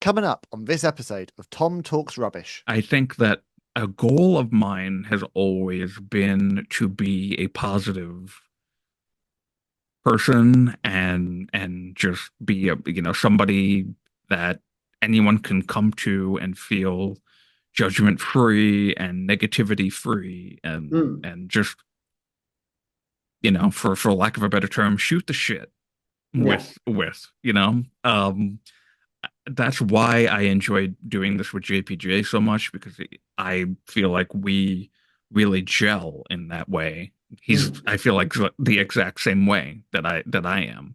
Coming up on this episode of Tom Talks Rubbish. I think that a goal of mine has always been to be a positive person and just be somebody that anyone can come to and feel judgment free and negativity free Mm, and just for lack of a better term, shoot the shit yeah, with. That's why I enjoyed doing this with JPJ so much because I feel like we really gel in that way. mm. I feel like the exact same way that I am.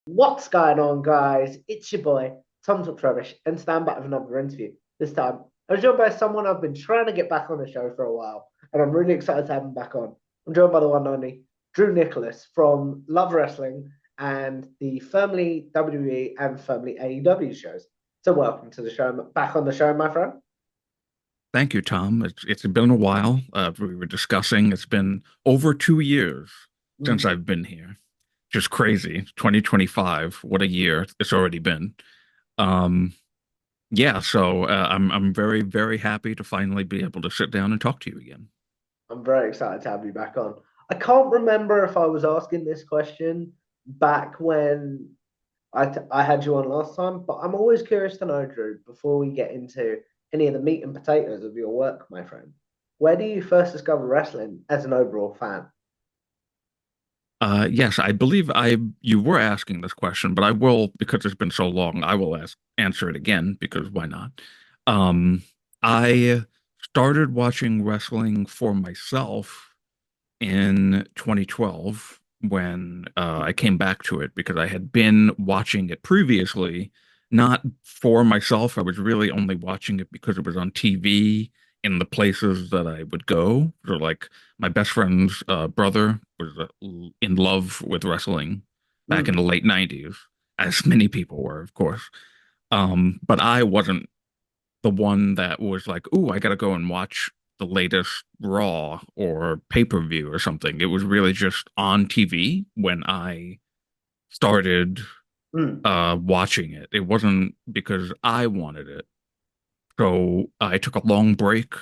What's going on, guys? It's your boy, Tom Talks Rubbish, and stand back with another interview. This time, I'm joined by someone I've been trying to get back on the show for a while, and I'm really excited to have him back on. I'm joined by the one and only Drew Nicholas from Love Wrestling and the Firmly WWE and Firmly AEW shows. So, welcome to the show, back on the show, my friend. Thank you, Tom. It's been a while. We were discussing. It's been over 2 years since Mm. I've been here. Just crazy. 2025. What a year it's already been. Um, yeah. So I'm very very happy to finally be able to sit down and talk to you again. I'm very excited to have you back on. I can't remember if I was asking this question back when I had you on last time, but I'm always curious to know, Drew, before we get into any of the meat and potatoes of your work, my friend, where do you first discover wrestling as an overall fan? Yes, I believe you were asking this question, but I will, because it's been so long, I will answer it again because why not? I started watching wrestling for myself in 2012 when I came back to it because I had been watching it previously, not for myself. I was really only watching it because it was on TV in the places that I would go. So, like my best friend's brother was in love with wrestling back in the Mm, late 90s, as many people were, of course. But I wasn't the one that was like, "Ooh, I gotta go and watch the latest Raw or pay-per-view or something." It was really just on TV when I started mm, watching it. It wasn't because I wanted it. So I took a long break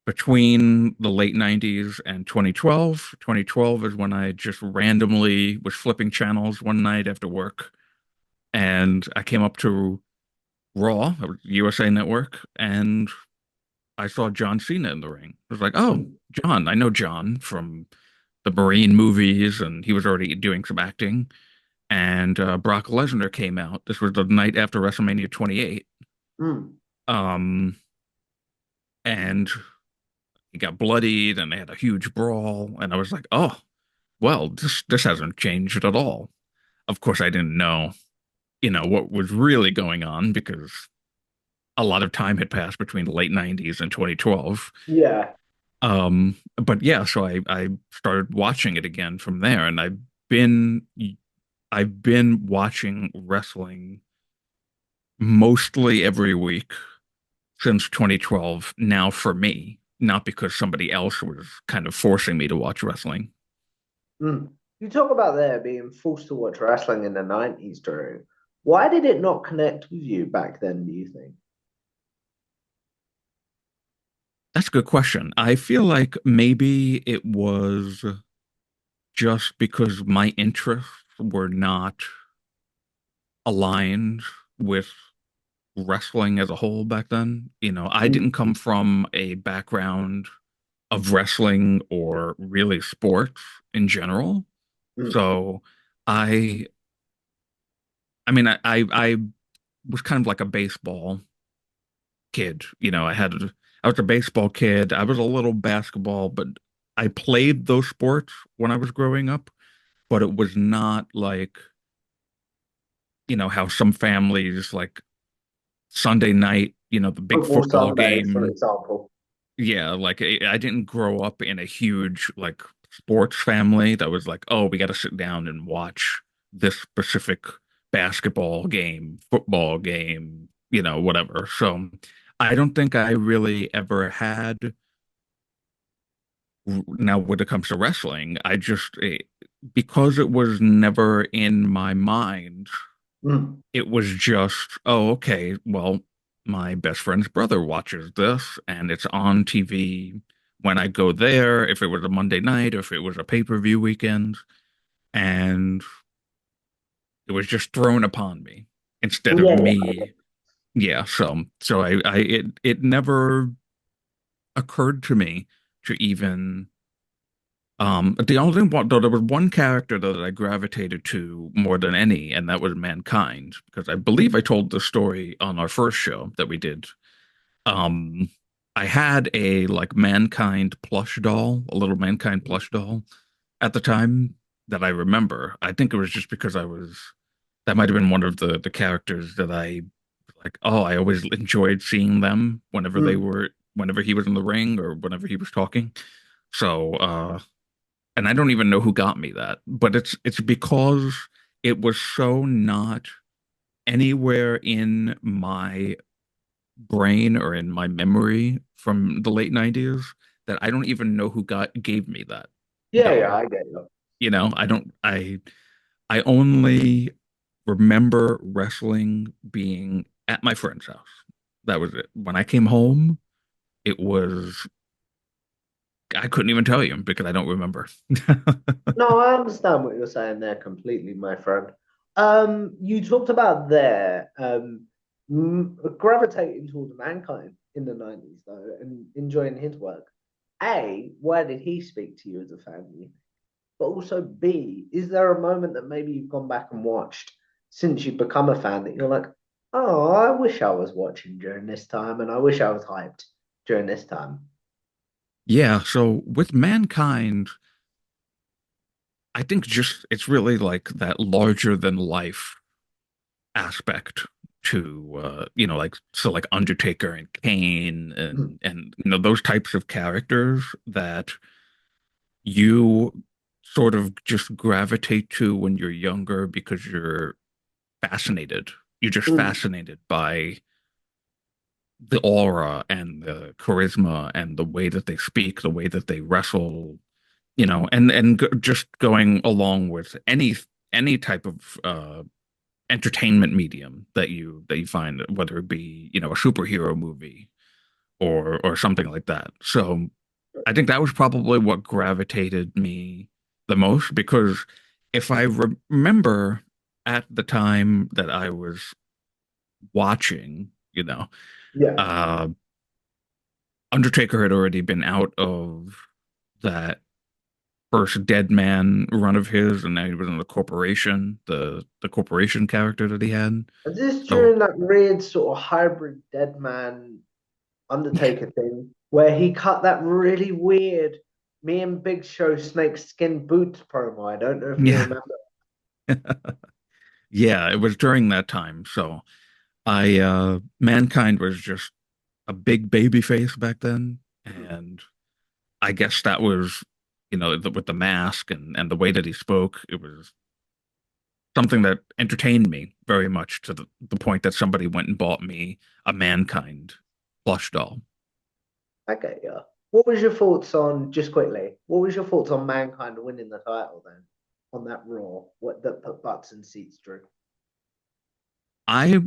between the late 90s and 2012. 2012 is when I just randomly was flipping channels one night after work and I came up to Raw, USA Network, and I saw John Cena in the ring. I was like, oh, mm. John, I know John from the Marine movies, and he was already doing some acting. And Brock Lesnar came out. This was the night after WrestleMania 28. Mm. Um, and he got bloodied, and they had a huge brawl. And I was like, oh, well, this hasn't changed at all. Of course, I didn't know, what was really going on because a lot of time had passed between the late 90s and 2012. Yeah. But yeah, so I started watching it again from there, and been I've been watching wrestling mostly every week since 2012 now for me, not because somebody else was kind of forcing me to watch wrestling. Mm. You talk about there being forced to watch wrestling in the 90s, Drew. Why did it not connect with you back then, do you think? That's a good question. I feel like maybe it was just because my interests were not aligned with wrestling as a whole back then. I Mm, didn't come from a background of wrestling or really sports in general. mm. So I I was kind of like a baseball kid. I was a baseball kid. I was a little basketball, but I played those sports when I was growing up, but it was not like, how some families like Sunday night, the big Football football Sundays, for game. example. Yeah, like I didn't grow up in a huge like sports family that was like, oh, we got to sit down and watch this specific basketball game, football game, whatever. So I don't think I really ever had. Now, when it comes to wrestling, because it was never in my mind, Mm. it was just, oh, okay, well, my best friend's brother watches this and it's on TV when I go there, if it was a Monday night or if it was a pay-per-view weekend, and it was just thrown upon me instead of Yeah, me. Yeah, so it never occurred to me to even the only one, though, there was one character though that I gravitated to more than any, and that was Mankind, because I believe I told the story on our first show that we did. Um, I had a like Mankind plush doll, a little Mankind plush doll at the time that I remember. I think it was just because that might have been one of the characters that I like, oh, I always enjoyed seeing them Mm. whenever he was in the ring or whenever he was talking. So, and I don't even know who got me that, but it's because it was so not anywhere in my brain or in my memory from the late 90s that I don't even know who got gave me that Yeah, yeah, doll. I get you. I don't I only remember wrestling being at my friend's house. That was it. When I came home, it was I couldn't even tell you because I don't remember. No, I understand what you're saying there completely, my friend. You talked about there gravitating towards Mankind in the 90s though and enjoying his work. A, why did he speak to you as a fan? But also B, is there a moment that maybe you've gone back and watched since you've become a fan that you're like, oh, I wish I was watching during this time and I wish I was hyped during this time? Yeah, so with Mankind, I think just it's really like that larger than life aspect to like so like Undertaker and Kane Mm. and those types of characters that you sort of just gravitate to when you're younger because you're fascinated. You're just Mm. fascinated by the aura and the charisma and the way that they speak, the way that they wrestle, just going along with any type of entertainment medium that you find, whether it be a superhero movie or something like that. So I think that was probably what gravitated me the most because if I remember at the time that I was watching, Yeah. uh, Undertaker had already been out of that first dead man run of his, and now he was in the corporation, the corporation character that he had. Is this So during that weird sort of hybrid dead man Undertaker thing where he cut that really weird me and Big Show snake skin boots promo? I don't know if you yeah, remember. yeah, it was during that time. So Mankind was just a big baby face back then, and I guess that was, with the mask and the way that he spoke, it was something that entertained me very much to the point that somebody went and bought me a Mankind plush doll. Okay, yeah. What was your thoughts on, just quickly, what was your thoughts on Mankind winning the title then on that Raw? What that put butts and seats, Drew? I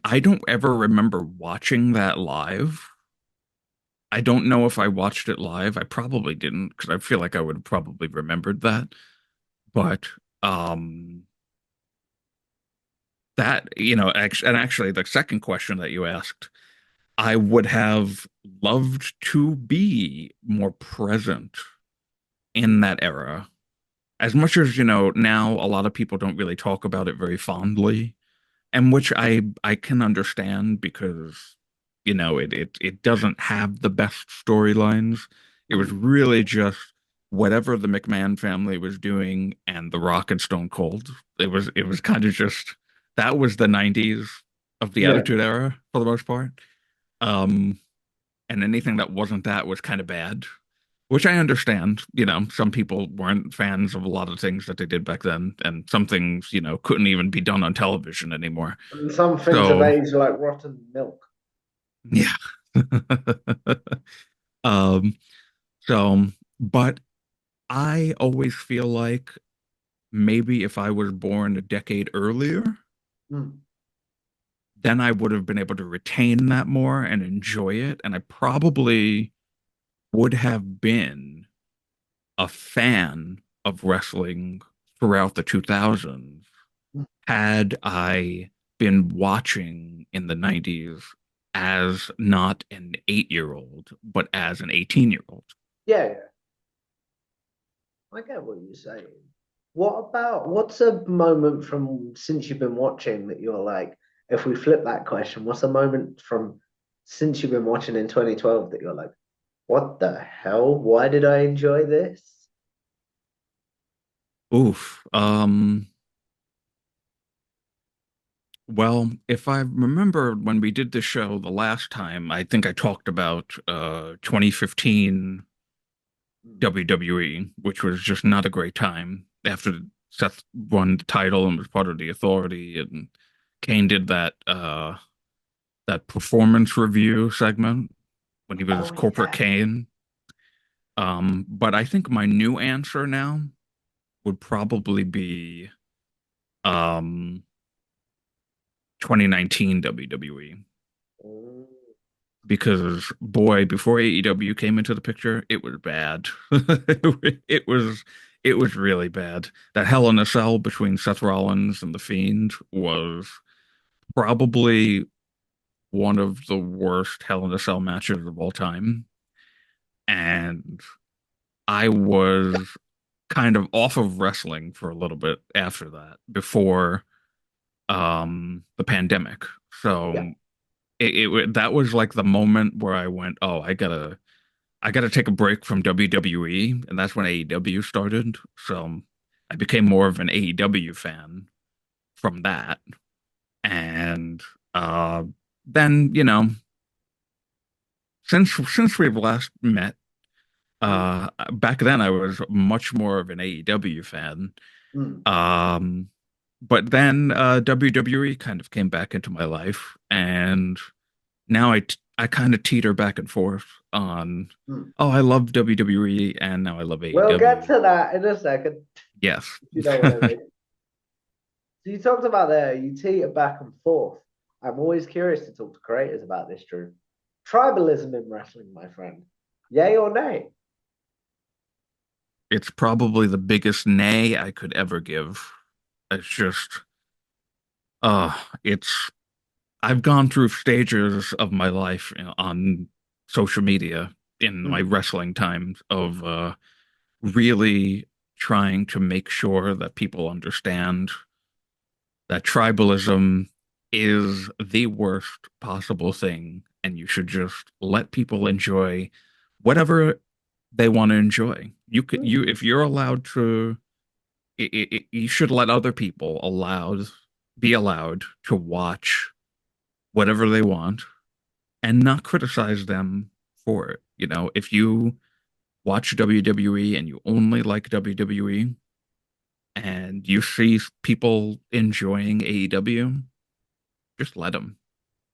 I don't ever remember watching that live. I don't know if I watched it live. I probably didn't because I feel like I would have probably remembered that. But um that, and actually the second question that you asked, I would have loved to be more present in that era. As much as, now a lot of people don't really talk about it very fondly, and which I can understand because it doesn't have the best storylines. It was really just whatever the McMahon family was doing and The Rock and Stone Cold. It was kind of just that was the 90s of the Yeah. Attitude Era for the most part. Um, and anything that wasn't that was kind of bad. which I understand. Some people weren't fans of a lot of things that they did back then, and some things, couldn't even be done on television anymore. And some things have So, aged like rotten milk. yeah. Um, so, but I always feel like maybe if I was born a decade earlier, Mm. then I would have been able to retain that more and enjoy it. And I probably would have been a fan of wrestling throughout the 2000s Mm. had I been watching in the 90s as not an 8-year-old, but as an 18-year-old. Yeah, yeah. I get what you're saying. What's a moment from since you've been watching that you're like, if we flip that question, what's a moment from since you've been watching in 2012 that you're like, what the hell? Why did I enjoy this? Oof. Well, if I remember when we did the show the last time, I think I talked about 2015 Mm. WWE, which was just not a great time after Seth won the title and was part of the Authority, and Kane did that performance review segment when he was Oh Corporate yeah. Kane. But I think my new answer now would probably be um 2019 WWE. Mm. Because boy, before AEW came into the picture, it was bad. It was it was really bad. That Hell in a Cell between Seth Rollins and The Fiend was probably one of the worst Hell in a Cell matches of all time. And I was kind of off of wrestling for a little bit after that, before the pandemic. Yeah. So that was like the moment where I went, oh, I gotta take a break from WWE, and that's when AEW started. So I became more of an AEW fan from that. And uh then, since we've last met, Mm. back then I was much more of an AEW fan. Mm. Um but then WWE kind of came back into my life, and now I kind of teeter back and forth on, Mm. oh, I love WWE and now I love We'll get AEW. to that in a second, Yes. if you know what I mean. So you talked about there, you teeter back and forth. I'm always curious to talk to creators about this, Drew. Tribalism in wrestling, my friend. Yay or nay? It's probably the biggest nay I could ever give. It's just, uh, it's, I've gone through stages of my life, on social media in my Mm. wrestling times of really trying to make sure that people understand that tribalism is the worst possible thing, and you should just let people enjoy whatever they want to enjoy. Mm. If you're allowed to, you should let other people be allowed to watch whatever they want and not criticize them for it. If you watch WWE and you only like WWE and you see people enjoying AEW, just let them.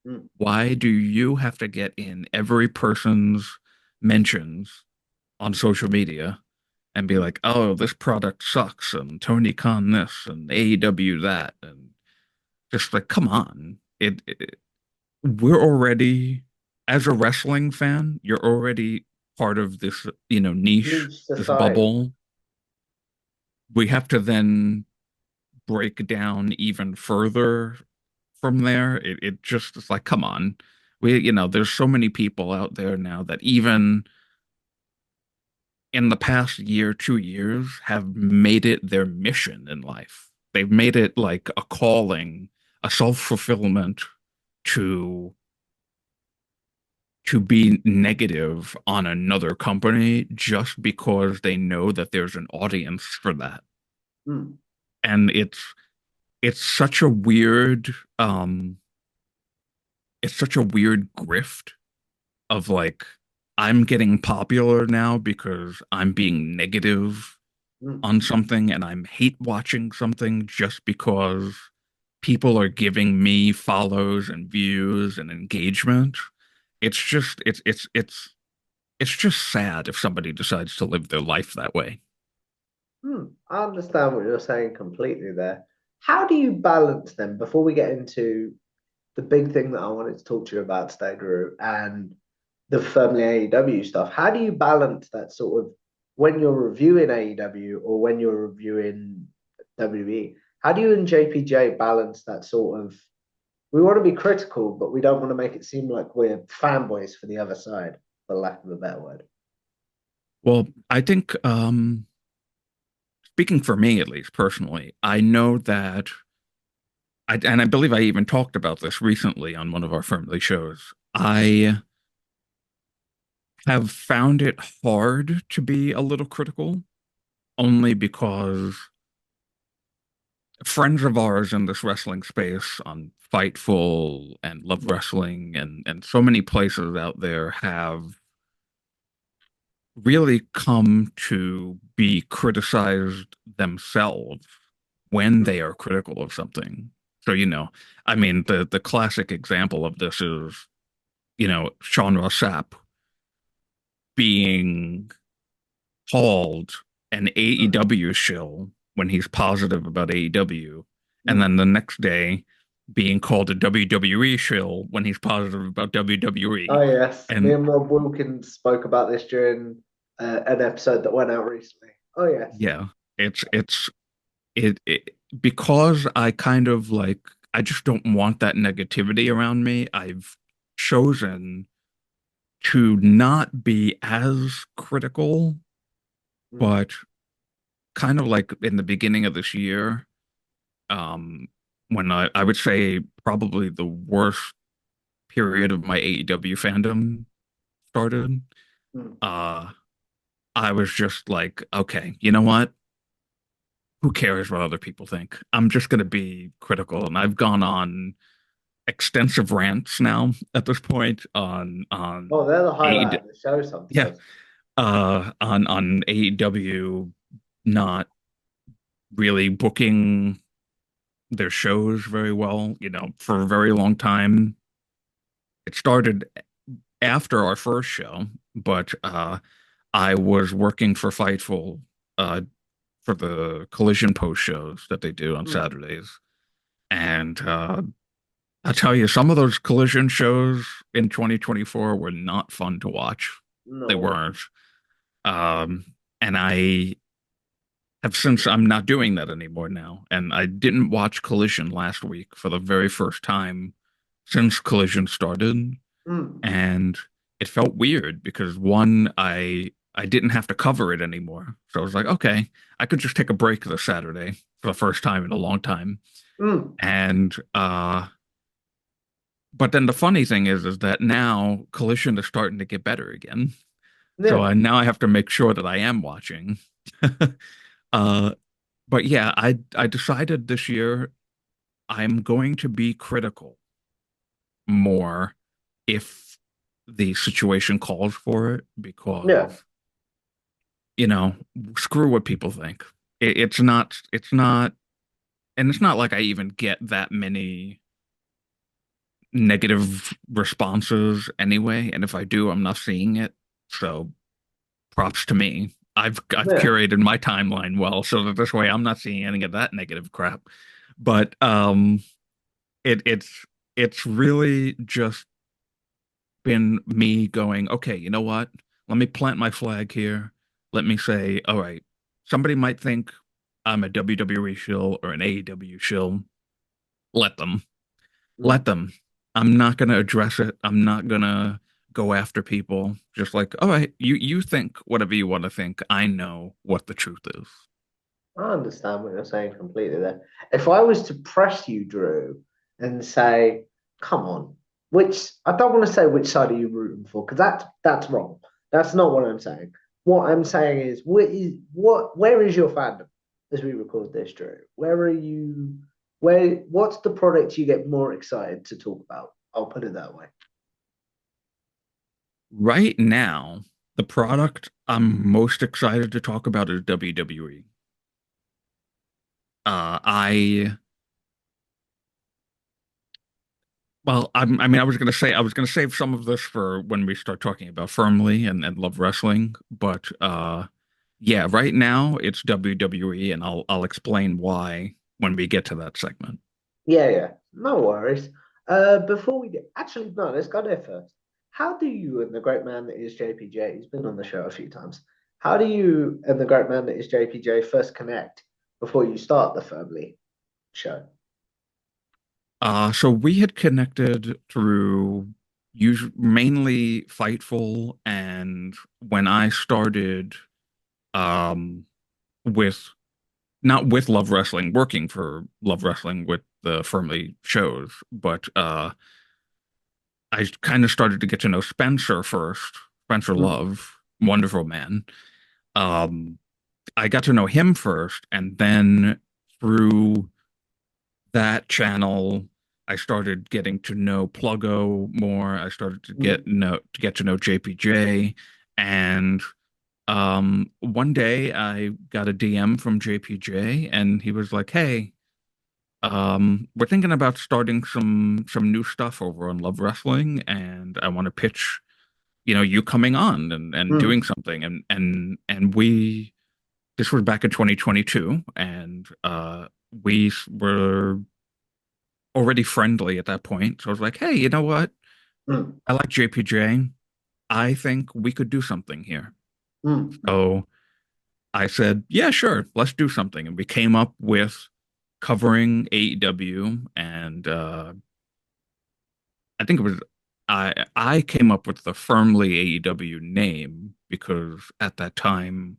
Mm. Why do you have to get in every person's mentions on social media and be Mm. like, oh, this product sucks, and Tony Khan this, and AEW that, and just like, come on. We're already, as a wrestling fan, you're already part of this, niche, Niche this society. bubble. We have to then break down even further from there. It just is like, come on. There's so many people out there now that even in the past year, 2 years, have made it their mission in life. They've made it like a calling, a self-fulfillment to to be negative on another company just because they know that there's an audience for that. Mm. And it's such a weird it's such a weird grift of like, I'm getting popular now because I'm being negative Mm. on something and I'm hate watching something just because people are giving me follows and views and engagement. It's just sad if somebody decides to live their life that way. I understand what you're saying completely there. How do you balance them before we get into the big thing that I wanted to talk to you about today, Drew, and the firmly AEW stuff? How do you balance that sort of when you're reviewing AEW or when you're reviewing WWE? How do you and JPJ balance that sort of we want to be critical, but we don't want to make it seem like we're fanboys for the other side, for lack of a better word? Well, I think speaking for me at least personally, I know that and I believe I even talked about this recently on one of our Firmly shows. I have found it hard to be a little critical only because friends of ours in this wrestling space on Fightful and Love Wrestling and so many places out there have really come to be criticized themselves when they are critical of something. So, I mean, the classic example of this is, Sean Ross Sapp being called an AEW shill when he's positive about AEW, and then the next day being called a WWE shill when he's positive about WWE. Oh yes, me And and Rob Wilkins spoke about this during an episode that went out recently. Oh yes. yeah, it's it because I kind of like I just don't want that negativity around me. I've chosen to not be as critical, Mm. but kind of like in the beginning of this year, um, when I would say probably the worst period of my AEW fandom started, Mm. uh, I was just like, okay, you know what? Who cares what other people think? I'm just going to be critical, and I've gone on extensive rants now at this point on Oh, they're the highlight AEW, of the show yeah, sometimes. on AEW not really booking their shows very well, for a very long time. It started after our first show, but I was working for Fightful uh, for the Collision post shows that they do on Mm. Saturdays. And I tell you, some of those Collision shows in 2024 were not fun to watch. They No. weren't. Um, and I have since I'm not doing that anymore now. And I didn't watch Collision last week for the very first time since Collision started. Mm. And it felt weird because one, I didn't have to cover it anymore. So I was like, okay, I could just take a break this Saturday for the first time in a long time. Mm. And but then the funny thing is that now Collision is starting to get better again. So Yeah. now I have to make sure that I am watching. uh but yeah, I decided this year I'm going to be critical more if the situation calls for it Yeah. because you know screw what people think. It's not and it's not like I even get that many negative responses anyway, and if I do I'm not seeing it, so props to me. I've Yeah. curated my timeline well so that this way I'm not seeing any of that negative crap. But it's really just been me going, okay, you know what? Let me plant my flag here. Let me say, all right, somebody might think I'm a WWE shill or an AEW shill. Let them. Let Mm. them. I'm not going to address it. I'm not going to go after people. Just like, all right, you think whatever you want to think. I know what the truth is. I understand what you're saying completely there. If I was to press you, Drew, and say, come on, which I don't want to say which side are you rooting for, because that's wrong. That's not what I'm saying. What I'm saying is where is your fandom as we record this, Drew? Where are you what's the product you get more excited to talk about? I'll put it that way. Right now, the product I'm most excited to talk about is WWE. I well, I mean, I was gonna save some of this for when we start talking about Firmly and Love Wrestling, but yeah, right now it's WWE, and I'll explain why when we get to that segment. Yeah, yeah, no worries. Before we get actually no, let's go there first. How do you and the great man that is JPJ, he's been on the show a few times. How do you and the great man that is JPJ first connect before you start the Family show? So we had connected through mainly Fightful, and when I started um with not with Love Wrestling, working for Love Wrestling with the Firmly shows, but I kind of started to get to know Spencer first, Spencer Mm, Love, wonderful man. Um, I got to know him first, and then through that channel, I started getting to know Pluggo more. I started to mm. get to know JPJ, and one day I got a DM from JPJ, and he was like, "Hey, we're thinking about starting some new stuff over on Love Wrestling, and I want to pitch, you coming on and Mm. doing something." And we this was back in 2022, and we were already friendly at that point. So I was like, "Hey, you know what? Mm. I like JPJ. I think we could do something here." Mm. So I said, "Yeah, sure, let's do something." And we came up with covering AEW, and I think it was I came up with the Firmly AEW name because at that time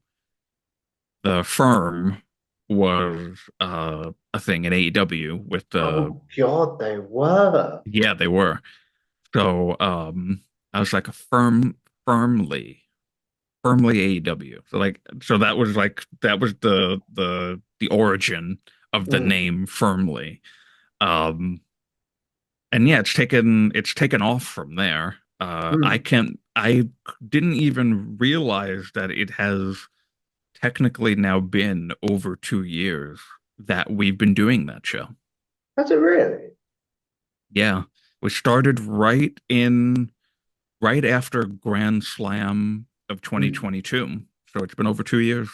the firm was a thing in AEW with the Oh God, they were. yeah, they were. So I was like a firmly firmly AEW. So that was the origin of the Mm. name Firmly. Um and yeah, it's taken off from there. Mm. I didn't even realize that it has technically now been over 2 years that we've been doing that show. That's it, really. Yeah, we started right after Grand Slam of Mm. 2022, so it's been over 2 years.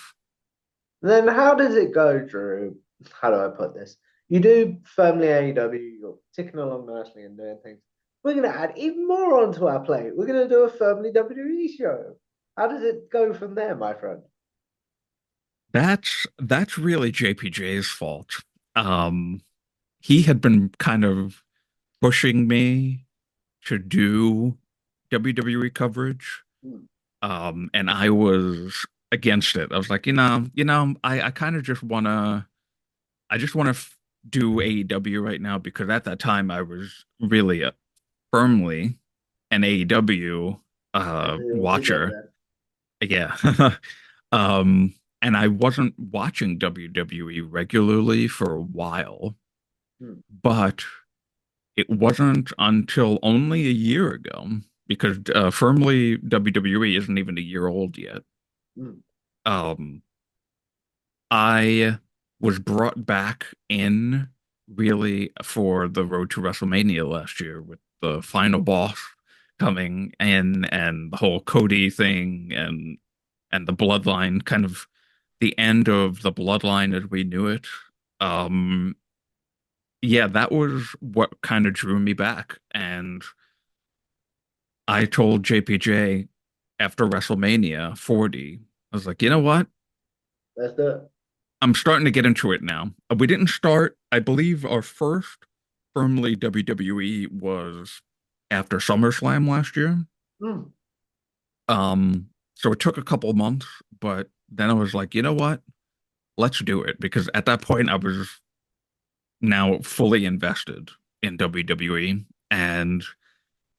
Then how does it go, Drew? How do I put this? You do firmly AEW, you're ticking along nicely and doing things. We're going to add even more onto our plate. We're going to do a firmly WWE show. How does it go from there, my friend? That's really JPJ's fault. Um, he had been kind of pushing me to do WWE coverage. Mm. And I was against it. I was like, I kind of I just wanna do AEW right now because at that time I was really firmly an AEW Let's do it all watcher. together. Yeah. And I wasn't watching WWE regularly for a while, Mm. but it wasn't until only a year ago because firmly WWE isn't even a year old yet. Mm. Um, I was brought back in really for the road to WrestleMania last year with the final boss coming in and the whole Cody thing and the bloodline kind of the end of the bloodline as we knew it. Um, yeah, that was what kind of drew me back. And I told JPJ after WrestleMania 40, I was like, you know what? Let's do it. I'm starting to get into it now. We didn't start, I believe our first firmly WWE was after SummerSlam last year. Mm. So it took a couple months, but then I was like, you know what? Let's do it because at that point I was now fully invested in WWE, and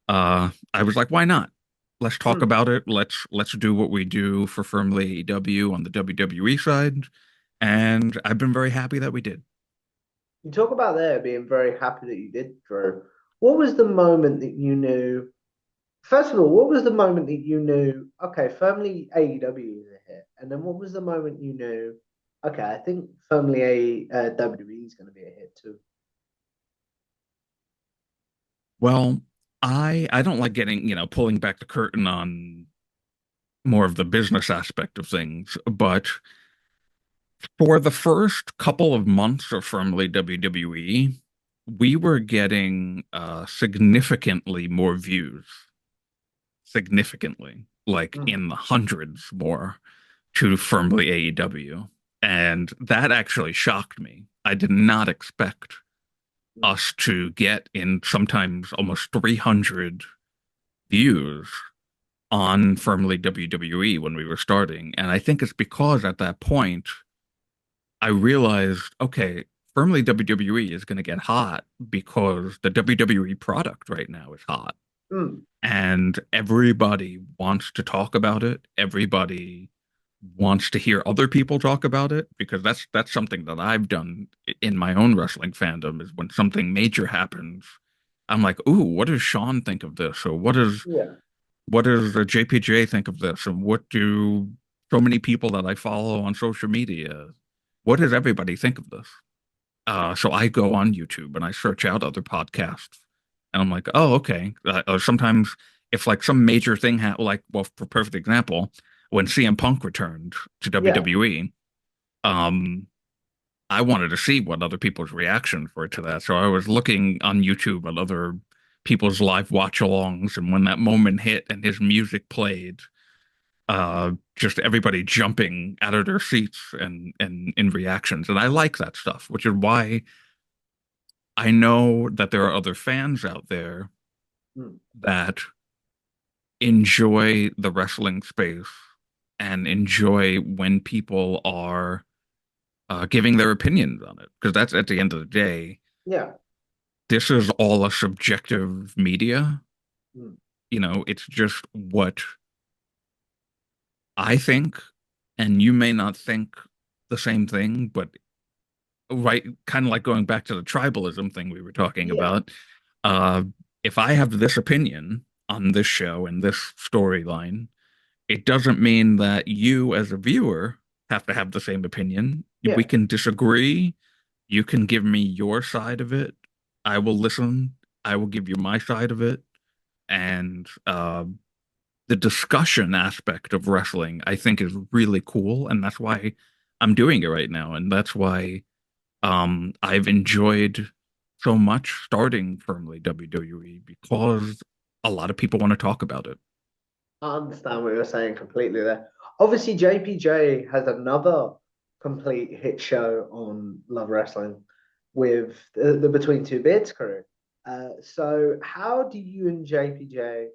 I was like, why not? Let's talk Mm. about it. Let's do what we do for firmly AEW on the WWE side, and I've been very happy that we did. You talk about there being very happy that you did, Drew. What was the moment that you knew First of all, what was the moment that you knew, okay, firmly AEW is a hit? And then what was the moment you knew, okay, I think firmly WWE is going to be a hit too? Well, I don't like getting, pulling back the curtain on more of the business aspect of things, but for the first couple of months of firmly WWE, we were getting significantly more views, significantly, like Mm, in the hundreds more to firmly AEW. And that actually shocked me. I did not expect mm, us to get in sometimes almost 300 views on firmly WWE when we were starting. And I think it's because at that point, I realized, okay, firmly WWE is going to get hot because the WWE product right now is hot. mm. And everybody wants to talk about it. Everybody wants to hear other people talk about it because that's something that I've done in my own wrestling fandom is when something major happens, I'm like, ooh, what does Sean think of this? Or Yeah. what does the JPJ think of this? And what do so many people that I follow on social media, what does everybody think of this? So I go on YouTube and I search out other podcasts, and I'm like, oh, okay. Sometimes if like some major thing like, well, for perfect example, when CM Punk returned to Yeah. WWE, um, I wanted to see what other people's reactions were to that. So I was looking on YouTube at other people's live watch-alongs, and when that moment hit and his music played, just everybody jumping out of their seats and in reactions, and I like that stuff, which is why I know that there are other fans out there Mm. that enjoy the wrestling space and enjoy when people are giving their opinions on it. Because that's at the end of the day, Yeah. this is all a subjective media. Mm. It's just what I think, and you may not think the same thing, but right, kind of like going back to the tribalism thing we were talking Yeah. about. Uh, if I have this opinion on this show and this storyline, it doesn't mean that you, as a viewer, have to have the same opinion. We Yeah. can disagree. You can give me your side of it. I will listen. I will give you my side of it. And the discussion aspect of wrestling, I think, is really cool. And that's why I'm doing it right now. And that's why I've enjoyed so much starting firmly WWE because a lot of people want to talk about it. I understand what you're saying completely there. Obviously, JPJ has another complete hit show on Love Wrestling with the Between Two Beards crew. So, how do you and JPJ,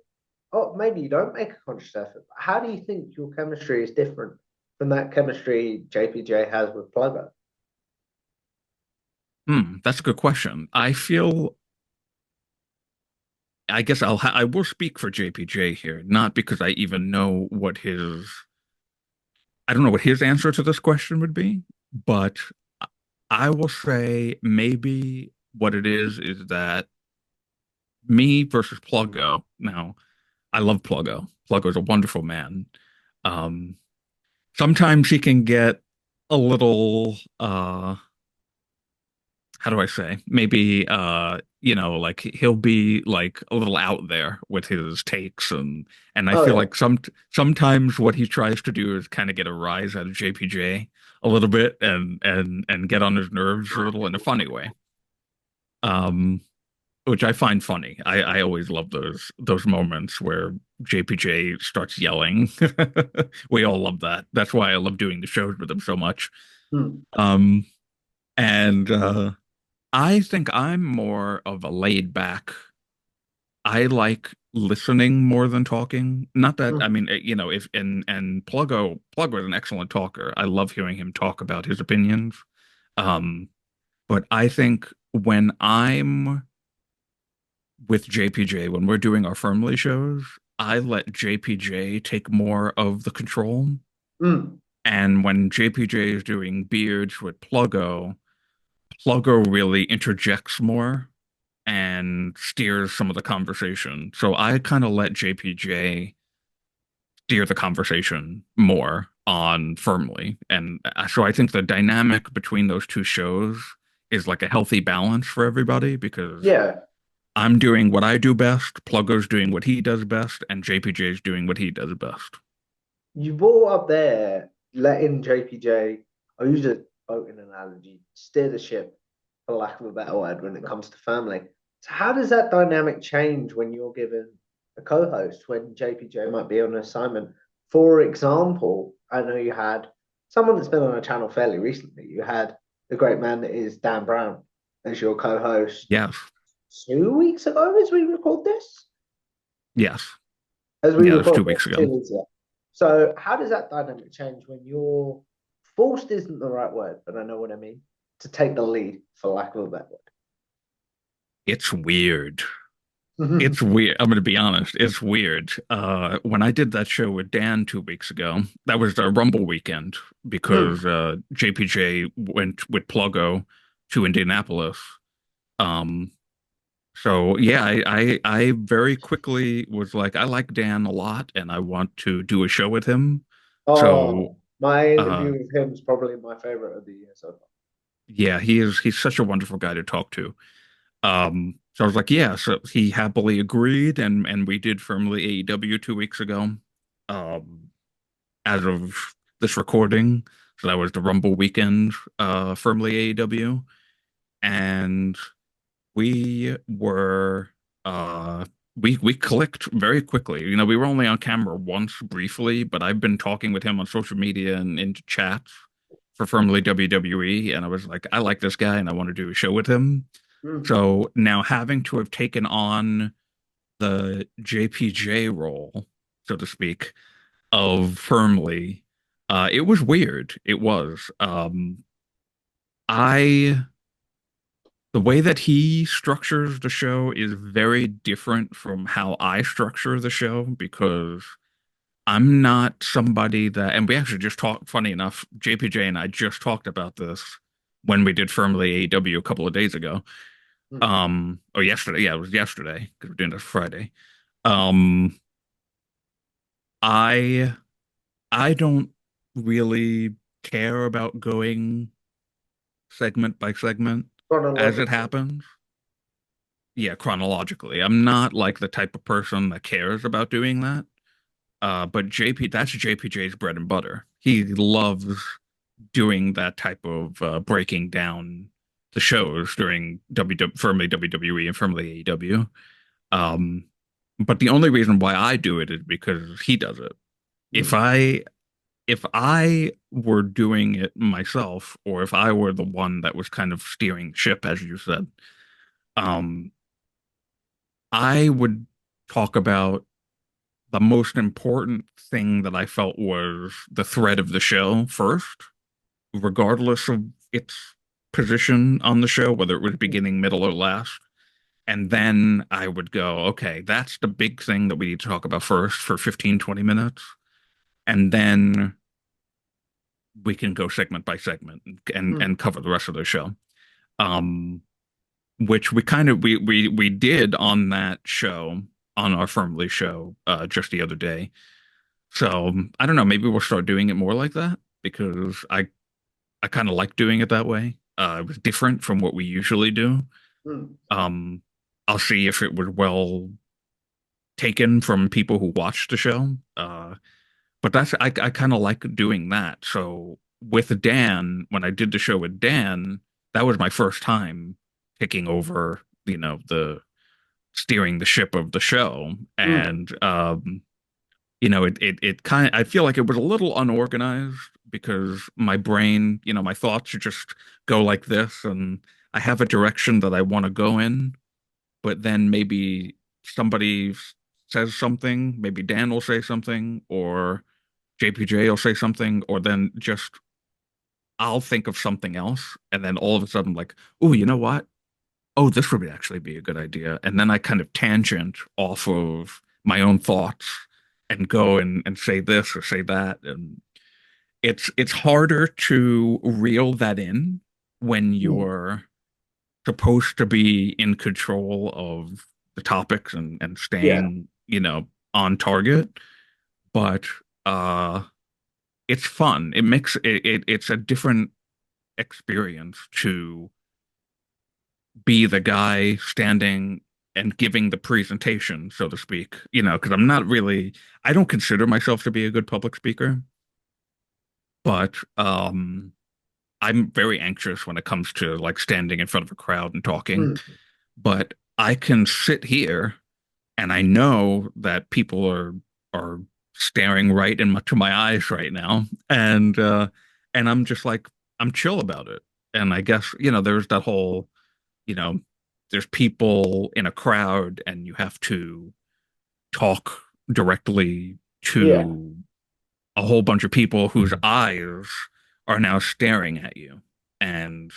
oh, maybe you don't make a conscious effort, but how do you think your chemistry is different from that chemistry JPJ has with Plugger? That's a good question. I guess I will speak for JPJ here, not because I even know I don't know what his answer to this question would be, but I will say maybe what it is that me versus Pluggo. Now, I love Pluggo. Pluggo's a wonderful man. Um, Sometimes he can get a little how do I say? Maybe like he'll be like a little out there with his takes and I Oh, feel yeah. like sometimes what he tries to do is kind of get a rise out of JPJ a little bit and get on his nerves a little in a funny way. Um which I find funny. I always love those moments where JPJ starts yelling. We all love that. That's why I love doing the shows with him so much. Hmm. Um and I think I'm more of a laid back. I like listening more than talking. Not that I Hmm. mean, if and Pluggo is an excellent talker. I love hearing him talk about his opinions. Um, but I think when I'm with JPJ, when we're doing our Firmly shows, I let JPJ take more of the control. Hmm. And when JPJ is doing beards with Pluggo really interjects more and steers some of the conversation. So I kind of let JPJ steer the conversation more on firmly. And so I think the dynamic between those two shows is like a healthy balance for everybody because Yeah. I'm doing what I do best, Pluggo's doing what he does best, and JPJ's doing what he does best. You brought up there letting JPJ, I use a boating analogy, steer the ship, for lack of a better word, when it comes to family. So how does that dynamic change when you're given a co-host when JPJ might be on an assignment? For example, I know you had someone that's been on a channel fairly recently. You had the great man that is Dan Brown as your co-host Yes. 2 weeks ago as we record this. Yes. As we Yeah, that's record 2 weeks this, ago. 2 weeks ago. So how does that dynamic change when you're forced isn't the right word, but I know what I mean, to take the lead, for lack of a better It's weird. word? It's weird. I'm going to be honest. It's weird. When I did that show with Dan 2 weeks ago, that was the Rumble weekend because JPJ went with Pluggo to Indianapolis. Um, so yeah, I very quickly was like, I like Dan a lot, and I want to do a show with him. So Oh, my uh, interview with him is probably my favorite of the year so far. yeah, he's such a wonderful guy to talk to. So I was like, yeah, so he happily agreed and we did firmly AEW 2 weeks ago. Um, as of this recording. So that was the Rumble weekend, firmly AEW. And we were we clicked very quickly. You know, we were only on camera once briefly, but I've been talking with him on social media and into chats for firmly WWE, and I was like, I like this guy and I want to do a show with him. Mm. So now having to have taken on the JPJ role, so to speak, of firmly, it was weird. It was. I The way that he structures the show is very different from how I structure the show because I'm not somebody that, and we actually just talked, funny enough, JPJ and I just talked about this when we did Firmly AEW a couple of days ago. Mm. Or yesterday. Yeah, it was yesterday because we're doing this Friday. Um, I I don't really care about going segment by segment as it Chronologically. happens. Yeah, chronologically. I'm not like the type of person that cares about doing that. But that's JPJ's bread and butter. He loves doing that type of breaking down the shows during firmly WWE and firmly AEW. Um, but the only reason why I do it is because he does it. If Mm. I if I were doing it myself, or if I were the one that was kind of steering the ship, as you said, um, I would talk about the most important thing that I felt was the thread of the show first, regardless of its position on the show, whether it was beginning, middle, or last. And then I would go, okay, that's the big thing that we need to talk about first for 15, 20 minutes. And then we can go segment by segment Mm. and cover the rest of the show. Um, which we kind of we did on that show on our Firmly show just the other day. So I don't know, maybe we'll start doing it more like that because I kind of like doing it that way. It was different from what we usually do. Mm. Um, I'll see if it was well taken from people who watched the show. But I kind of like doing that. So with Dan, when I did the show with Dan, that was my first time taking over, the steering the ship of the show. Mm. And it kind of I feel like it was a little unorganized because my brain, my thoughts just go like this, and I have a direction that I want to go in, but then maybe somebody says something, maybe Dan will say something, or JPJ will say something, or then just I'll think of something else, and then all of a sudden, like, oh, you know what? Oh, this would actually be a good idea. And then I kind of tangent off of my own thoughts and go and say this or say that. And it's harder to reel that in when Mm. you're supposed to be in control of the topics and Yeah. staying, on target, but uh it's fun. It's a different experience to be the guy standing and giving the presentation, so to speak, because I don't consider myself to be a good public speaker, but I'm very anxious when it comes to like standing in front of a crowd and talking. Mm. But I can sit here and I know that people are staring right into my eyes right now, and I'm just like I'm chill about it. And I guess there's that whole you know there's people in a crowd and you have to talk directly Yeah. to a whole bunch of people whose eyes are now staring at you, and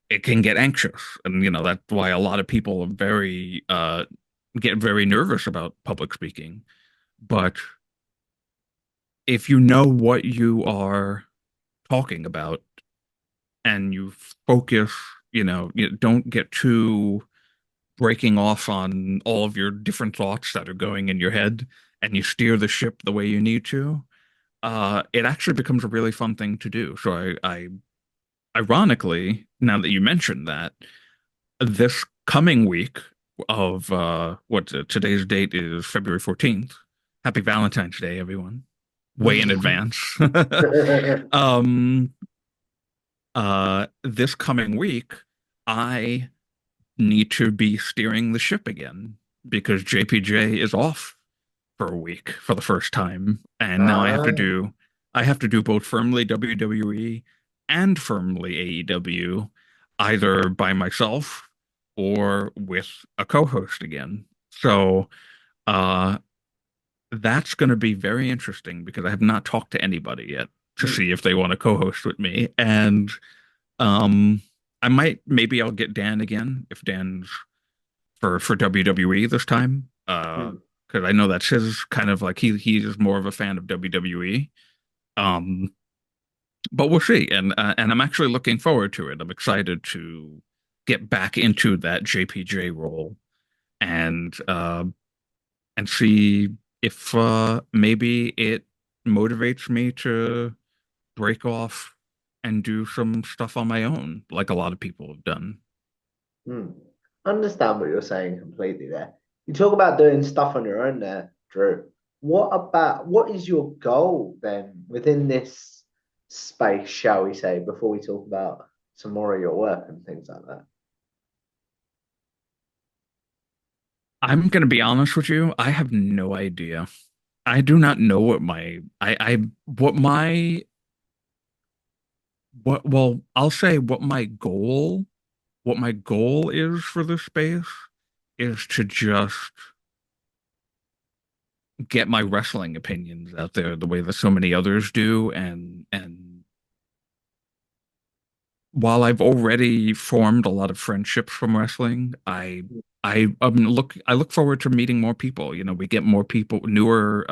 it can get anxious. And that's why a lot of people are very get very nervous about public speaking. But if you know what you are talking about and you focus, you don't get too breaking off on all of your different thoughts that are going in your head, and you steer the ship the way you need to, it actually becomes a really fun thing to do. So I ironically, now that you mentioned that, this coming week of today's date is February 14th. Happy Valentine's Day, everyone. Way in advance. um this coming week, I need to be steering the ship again because JPJ is off for a week for the first time, and now Ah. I have to do both firmly WWE and firmly AEW, either by myself or with a co-host again. So uh that's going to be very interesting because I have not talked to anybody yet to Mm. see if they want to co-host with me. And um maybe I'll get Dan again if Dan's for WWE this time. Mm. Because I know that's his kind of like he's more of a fan of WWE. Um, but we'll see. And I'm actually looking forward to it. I'm excited to get back into that JPJ role and see if maybe it motivates me to break off and do some stuff on my own, like a lot of people have done. Mm. Understand what you're saying completely there. You talk about doing stuff on your own there, Drew. What is your goal then within this space, shall we say, before we talk about some more of your work and things like that? I'm gonna be honest with you, I have no idea. I do not know what I'll say what my goal is for this space is to just get my wrestling opinions out there the way that so many others do, and while I've already formed a lot of friendships from wrestling, I look forward to meeting more people. We get more people, newer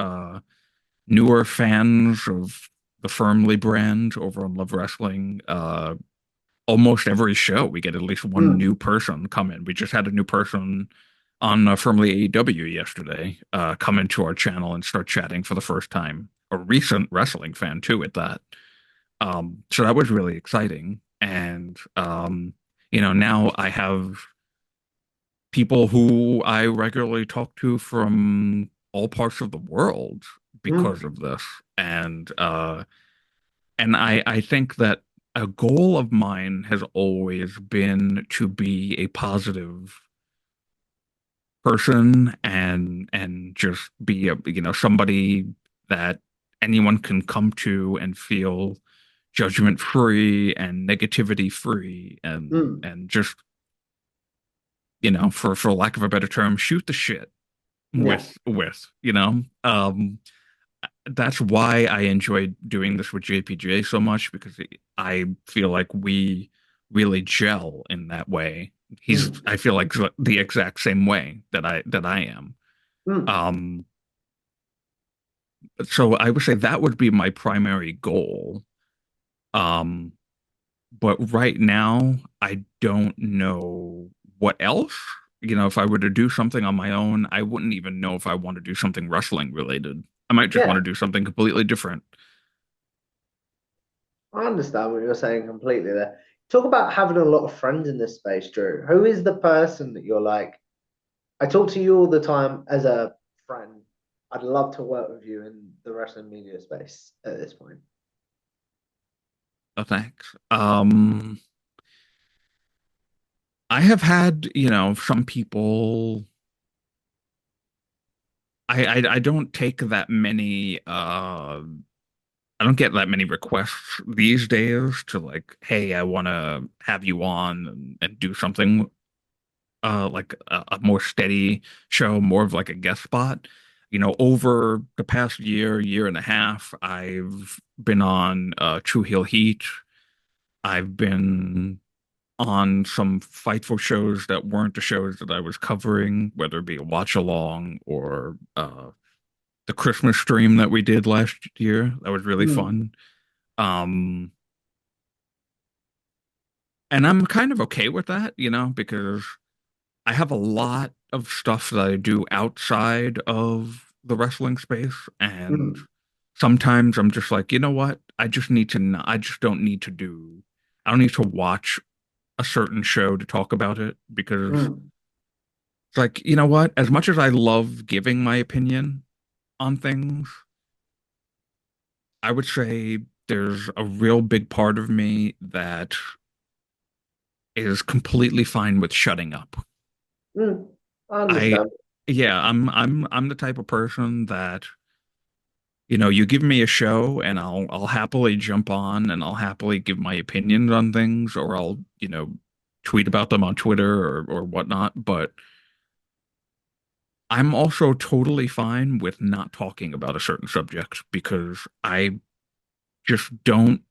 fans of the Firmly brand over on Love Wrestling. Almost every show we get at least one Mm. new person come in. We just had a new person on Firmly AEW yesterday come into our channel and start chatting for the first time. A recent wrestling fan too at that. So that was really exciting. And now I have people who I regularly talk to from all parts of the world because Mm. of this. And I think that a goal of mine has always been to be a positive person and just be somebody that anyone can come to and feel judgment free and negativity free, Mm. and just for lack of a better term, shoot the shit Yeah. with that's why I enjoyed doing this with JPJ so much, because I feel like we really gel in that way. Mm. I feel like the exact same way that I am. Mm. Um, so I would say that would be my primary goal. Um, But right now, I don't know what else. If I were to do something on my own, I wouldn't even know if I want to do something wrestling related. I might just want Yeah, to do something completely different. I understand what you're saying completely there. Talk about having a lot of friends in this space, Drew. Who is the person that you're like, I talk to you all the time as a friend. I'd love to work with you in the wrestling media space at this point. Oh, thanks. I have had, some people. I don't take that many. I don't get that many requests these days to like, hey, I want to have you on and do something like a more steady show, more of like a guest spot. Over the past year and a half, I've been on True Heel Heat. I've been on some Fightful shows that weren't the shows that I was covering, whether it be a watch along or the Christmas stream that we did last year. That was really Mm, fun. Um, and I'm kind of okay with that, because I have a lot of stuff that I do outside of the wrestling space, and mm, sometimes I'm just like, you know what? I just need to not, I just don't need to do, I don't need to watch a certain show to talk about it because mm, it's like, you know what? As much as I love giving my opinion on things, I would say there's a real big part of me that is completely fine with shutting up. mm. I I understand. yeah, I'm the type of person that you give me a show and I'll happily jump on and I'll happily give my opinions on things or I'll, tweet about them on Twitter or whatnot, but I'm also totally fine with not talking about a certain subject because I just don't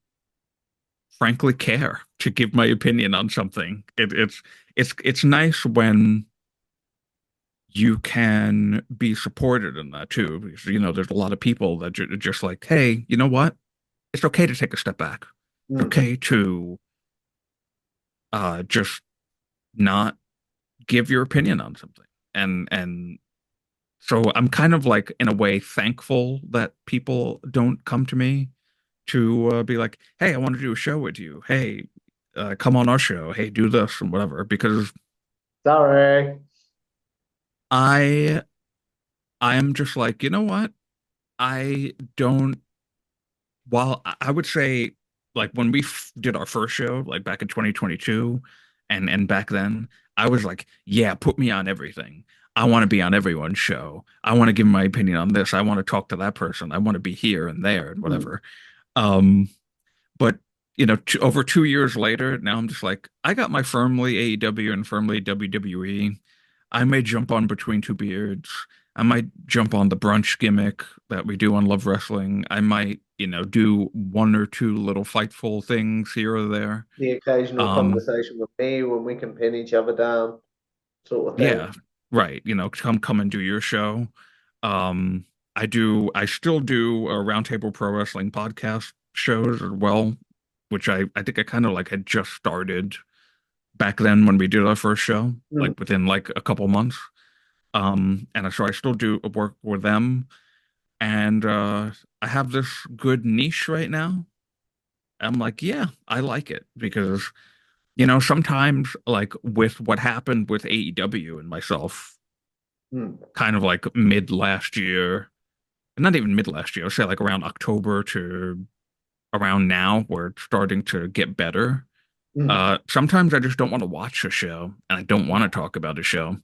frankly care to give my opinion on something. It's nice when you can be supported in that too. Because, there's a lot of people that are just like, hey, you know what? It's okay to take a step back. It's Mm, okay to just not give your opinion on something. And so I'm kind of like in a way thankful that people don't come to me to be like, hey, I want to do a show with you. Hey, come on our show. Hey, do this and whatever. Because sorry. I I am just like, you know what? I don't while I would say like when we f did our first show, like back in 2022, and back then, I was like, yeah, put me on everything. I want to be on everyone's show. I want to give my opinion on this. I want to talk to that person. I want to be here and there and Mm, whatever. Um, but over 2 years later, now I'm just like, I got my firmly AEW and firmly WWE. I may jump on between two beards. I might jump on the brunch gimmick that we do on Love Wrestling. I might, do one or two little fightful things here or there. the occasional Um, conversation with me when we can pin each other down, sort of thing. yeah, right. Come and do your show. Um, I still do a Roundtable Pro Wrestling podcast shows as well, which I think I kind of like had just started back then when we did our first show, Mm, like within like a couple months. And so I still do work with them, and I have this good niche right now. I'm like, yeah, I like it because sometimes like with what happened with AEW and myself, mm, kind of like mid last year, not even mid last year, I'll say like around October to around now, where it's starting to get better. mm. Sometimes I just don't want to watch a show and I don't want to talk about a show.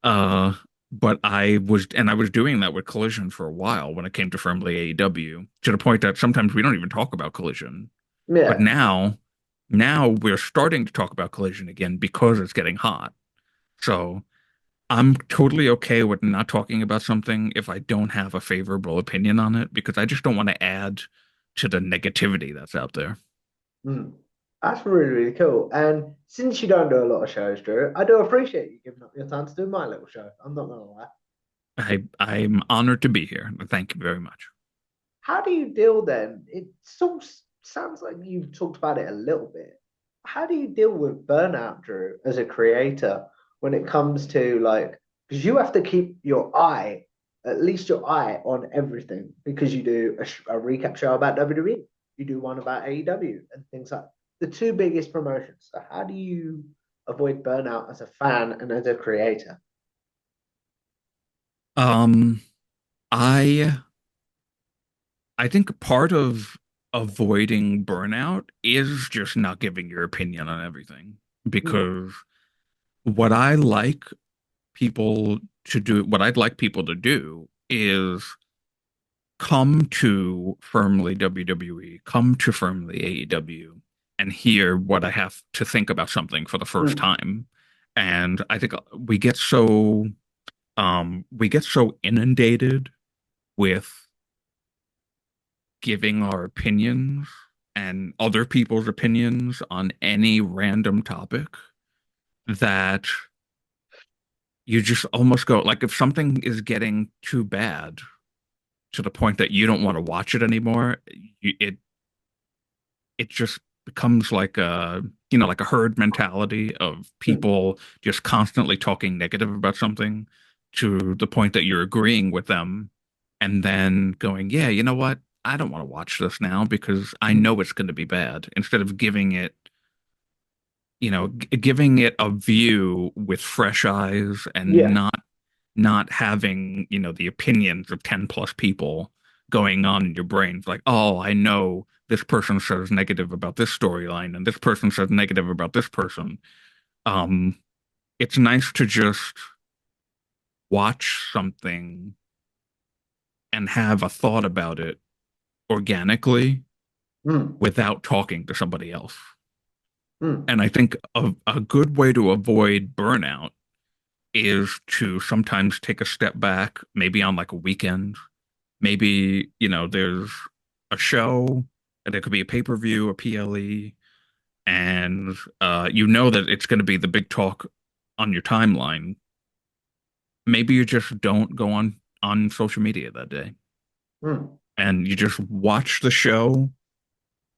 Uh, but I was doing that with Collision for a while when it came to firmly AEW, to the point that sometimes we don't even talk about Collision. But Yeah. now we're starting to talk about Collision again because it's getting hot. So I'm totally okay with not talking about something if I don't have a favorable opinion on it, because I just don't want to add to the negativity that's out there. Mm. That's really, really cool. And since you don't do a lot of shows, Drew, I do appreciate you giving up your time to do my little show. I'm not gonna lie. I'm honored to be here. Thank you very much. How do you deal then? It sort of sounds like you've talked about it a little bit. how do you deal with burnout, Drew, as a creator when it comes to like, because you have to keep your eye, at least your eye on everything, because you do a recap show about WWE, you do one about AEW and things like the two biggest promotions. So how do you avoid burnout as a fan and as a creator? Um, I I think part of avoiding burnout is just not giving your opinion on everything. Mm, Because what I like what I'd like people to do is come to firmly WWE, come to firmly AEW, and hear what I have to think about something for the first mm, time. And I think we get so inundated with giving our opinions and other people's opinions on any random topic that you just almost go like if something is getting too bad to the point that you don't want to watch it anymore, it just becomes like like a herd mentality of mm, people just constantly talking negative about something to the point that you're agreeing with them and then going, yeah, you know what? I don't want to watch this now because I mm. know it's going to be bad instead of giving it a view with fresh eyes and Yeah. not having, the opinions of 10 plus people going on in your brain. Like, oh, I know this person says negative about this storyline and this person says negative about this person. Um, it's nice to just watch something and have a thought about it organically Mm, without talking to somebody else. mm. And I think a good way to avoid burnout is to sometimes take a step back, maybe on like a weekend. Maybe, there's a show, and there could be a pay-per-view, a PLE, and you know that it's going to be the big talk on your timeline. Maybe you just don't go on social media that day, Mm. and you just watch the show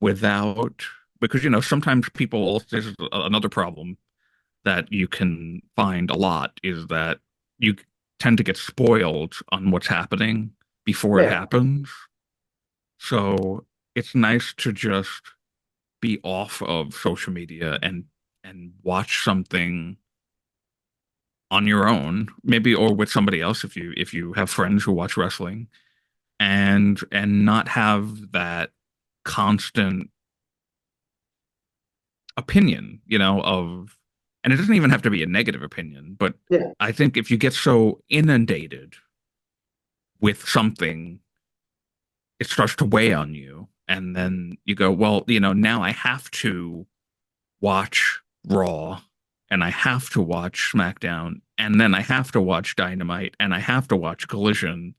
without because sometimes people there's another problem that you can find a lot is that you tend to get spoiled on what's happening before it Yeah. happens. So it's nice to just be off of social media and watch something on your own, maybe or with somebody else if you have friends who watch wrestling and not have that constant opinion, and it doesn't even have to be a negative opinion, but Yeah. I think if you get so inundated with something, it starts to weigh on you. And then you go, well, now I have to watch Raw and I have to watch SmackDown and then I have to watch Dynamite and I have to watch Collision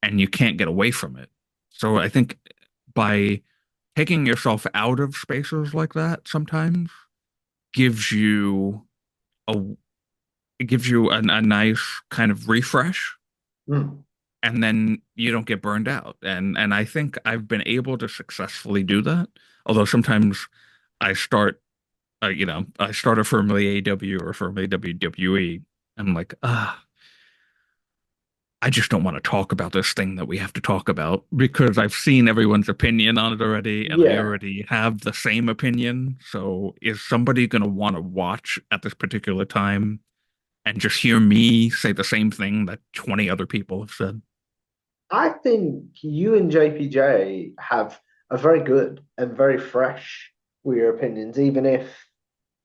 and you can't get away from it. So I think by taking yourself out of spaces like that sometimes gives you a a nice kind of refresh Mm. and then you don't get burned out. And I think I've been able to successfully do that. Although sometimes I start I start a firmly AW or firmly WWE. I'm like, I just don't want to talk about this thing that we have to talk about because I've seen everyone's opinion on it already, and I Yeah. already have the same opinion. So is somebody going to want to watch at this particular time and just hear me say the same thing that 20 other people have said? I think you and JPJ have a very good and very fresh with your opinions, even if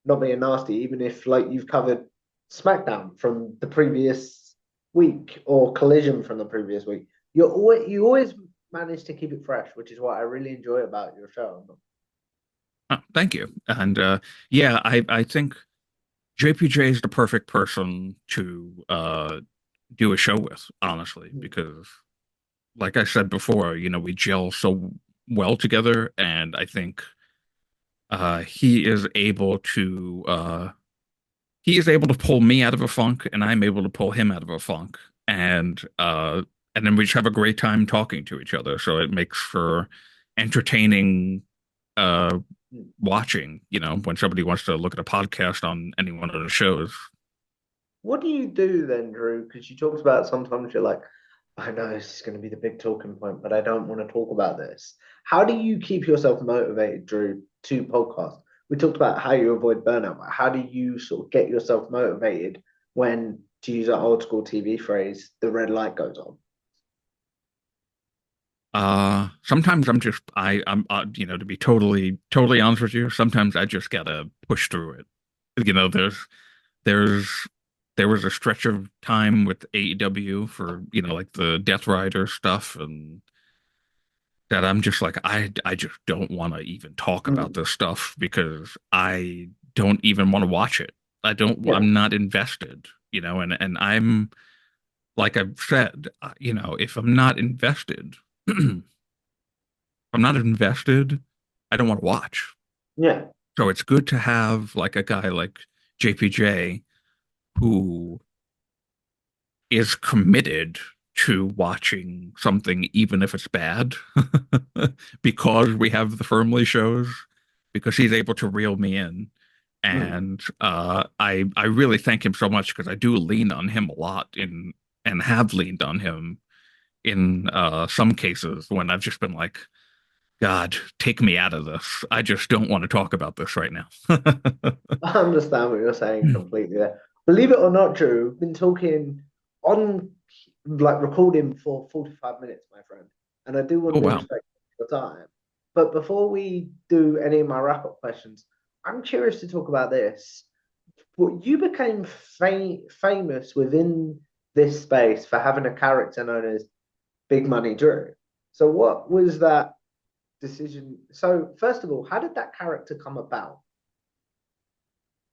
not being nasty, even if like you've covered SmackDown from the previous week or Collision from the previous week. You always manage to keep it fresh, which is what I really enjoy about your show. Thank you. And yeah, I think JPJ is the perfect person to do a show with, honestly, because like I said before, we gel so well together, and I think he is able to pull me out of a funk, and I'm able to pull him out of a funk, and then we just have a great time talking to each other. So it makes for entertaining uh Mm. watching, when somebody wants to look at a podcast on any one of the shows. What do you do then, Drew? Because you talked about sometimes you're like, I know this is going to be the big talking point, but I don't want to talk about this. How do you keep yourself motivated, Drew, to podcast? We talked about how you avoid burnout, but how do you sort of get yourself motivated when, to use an old school TV phrase, the red light goes on? Sometimes to be totally honest with you, sometimes I just gotta push through it. There's there was a stretch of time with AEW for, like the Death Rider stuff, and that I'm just like, I just don't want to even talk about Mm. this stuff because I don't even want to watch it. Yeah. I'm not invested, and I'm, like I've said, if I'm not invested, if I'm not invested, I don't want to watch. Yeah. So it's good to have like a guy like JPJ who is committed to watching something even if it's bad because we have the Firmly shows, because he's able to reel me in. Mm. And I really thank him so much because I do lean on him a lot in and have leaned on him in some cases when I've just been like, God, take me out of this. I just don't want to talk about this right now. I understand what you're saying completely there. Believe it or not, Drew, we've been talking on like recording for 45 minutes, my friend. And I do Oh, want to wow. respect your time. But before we do any of my wrap-up questions, I'm curious to talk about this. But you became famous within this space for having a character known as Big Money Drew. So what was that decision? So first of all, how did that character come about?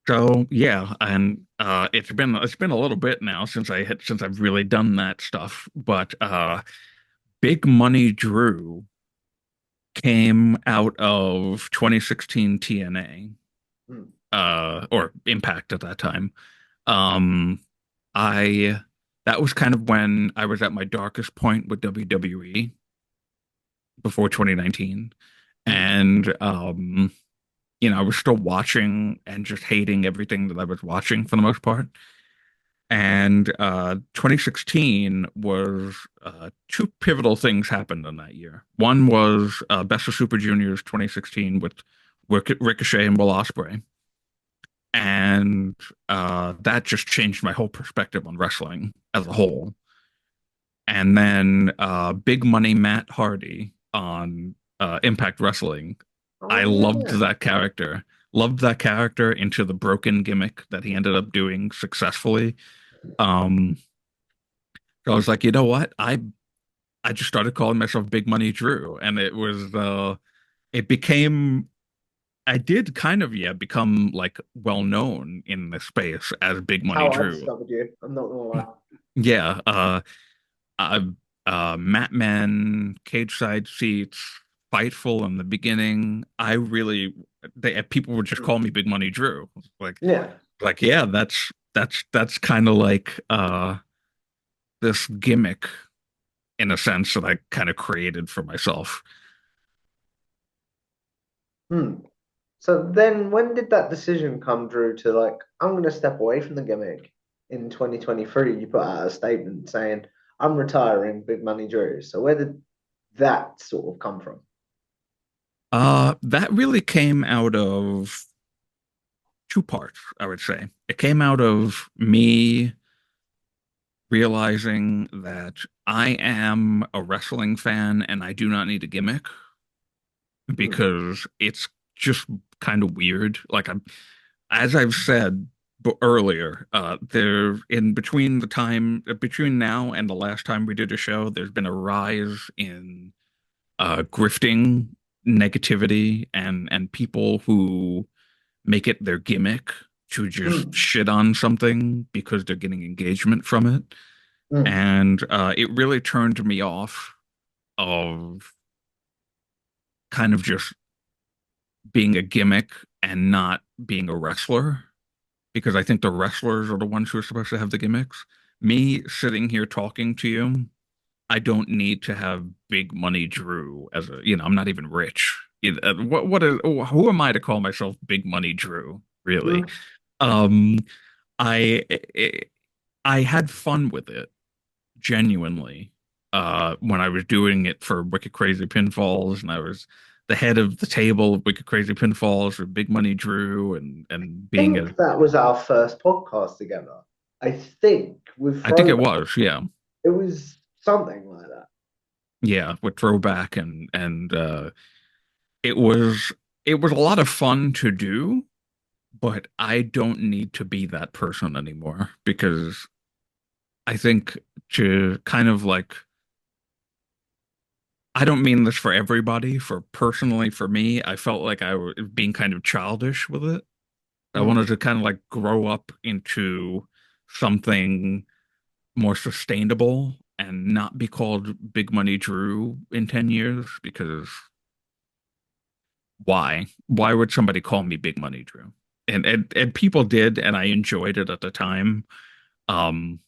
So yeah, and it's been a little bit now since I've really done that stuff. But Big Money Drew came out of 2016 TNA, Hmm. or Impact at that time. Um, I That was kind of when I was at my darkest point with WWE before 2019, Hmm. and I was still watching and just hating everything that I was watching for the most part. And 2016 was two pivotal things happened in that year. One was Best of Super Juniors 2016 with Ricochet and Will Ospreay, and that just changed my whole perspective on wrestling as a whole. And then Big Money Matt Hardy on Impact Wrestling. I Oh loved yeah. that character. Loved that character into the broken gimmick that he ended up doing successfully. Um, So I was like, you know what? I just started calling myself Big Money Drew, and it became I did kind of, yeah, become like well known in the space as Big That's Money how I Drew. discovered you. I'm not gonna lie. Yeah, uh, Mat Men, Cage Side Seats, Fightful in the beginning. People would just Hmm. call me Big Money Drew. Like, Yeah. yeah, that's kind of like this gimmick in a sense that I kind of created for myself. Hmm. So then when did that decision come, Drew, to like, I'm gonna step away from the gimmick in 2023? You put out a statement saying, I'm retiring Big Money Drew. So where did that sort of come from? That really came out of two parts, I would say. It came out of me realizing that I am a wrestling fan and I do not need a gimmick Hmm. because it's just kind of weird. As I've said earlier, there in between the time between now and the last time we did a show, there's been a rise in grifting, negativity, and people who make it their gimmick to just Hmm. shit on something because they're getting engagement from it. Hmm. And it really turned me off of kind of just being a gimmick and not being a wrestler, because I think the wrestlers are the ones who are supposed to have the gimmicks. Me sitting here talking to you, I don't need to have Big Money Drew as I'm not even rich. who am I to call myself Big Money Drew, really? Mm. Um, I I had fun with it, genuinely, when I was doing it for Wicked Crazy Pinfalls, and I was the head of the table of Wicked Crazy Pinfalls for Big Money Drew, and I being a think that was our first podcast together. I think with I think it Throwback, was, yeah. it was something like that. Yeah, with Throwback, and it was it was a lot of fun to do, but I don't need to be that person anymore because I think to kind of like I don't mean this for everybody, for personally for me, I felt like I was being kind of childish with it. I Mm. wanted to kind of like grow up into something more sustainable and not be called Big Money Drew in 10 years because why? Why would somebody call me Big Money Drew? And people did, and I enjoyed it at the time. Um,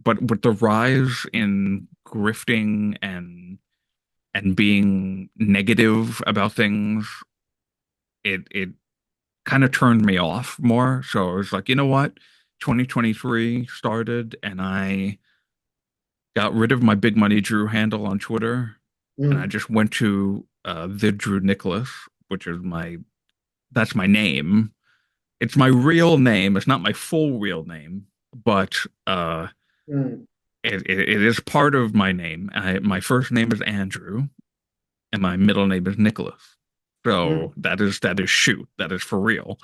but with the rise in grifting and being negative about things, it kind of turned me off more. So I was like, you know what? 2023 started, and I got rid of my Big Money Drew handle on Twitter, and I Mm. just went to the Drew Nicholas, which is that's my name. It's my real name. It's not my full real name, but Mm. it is part of my name. My first name is Andrew, and my middle name is Nicholas. Mm. So that is shoot. That is for real.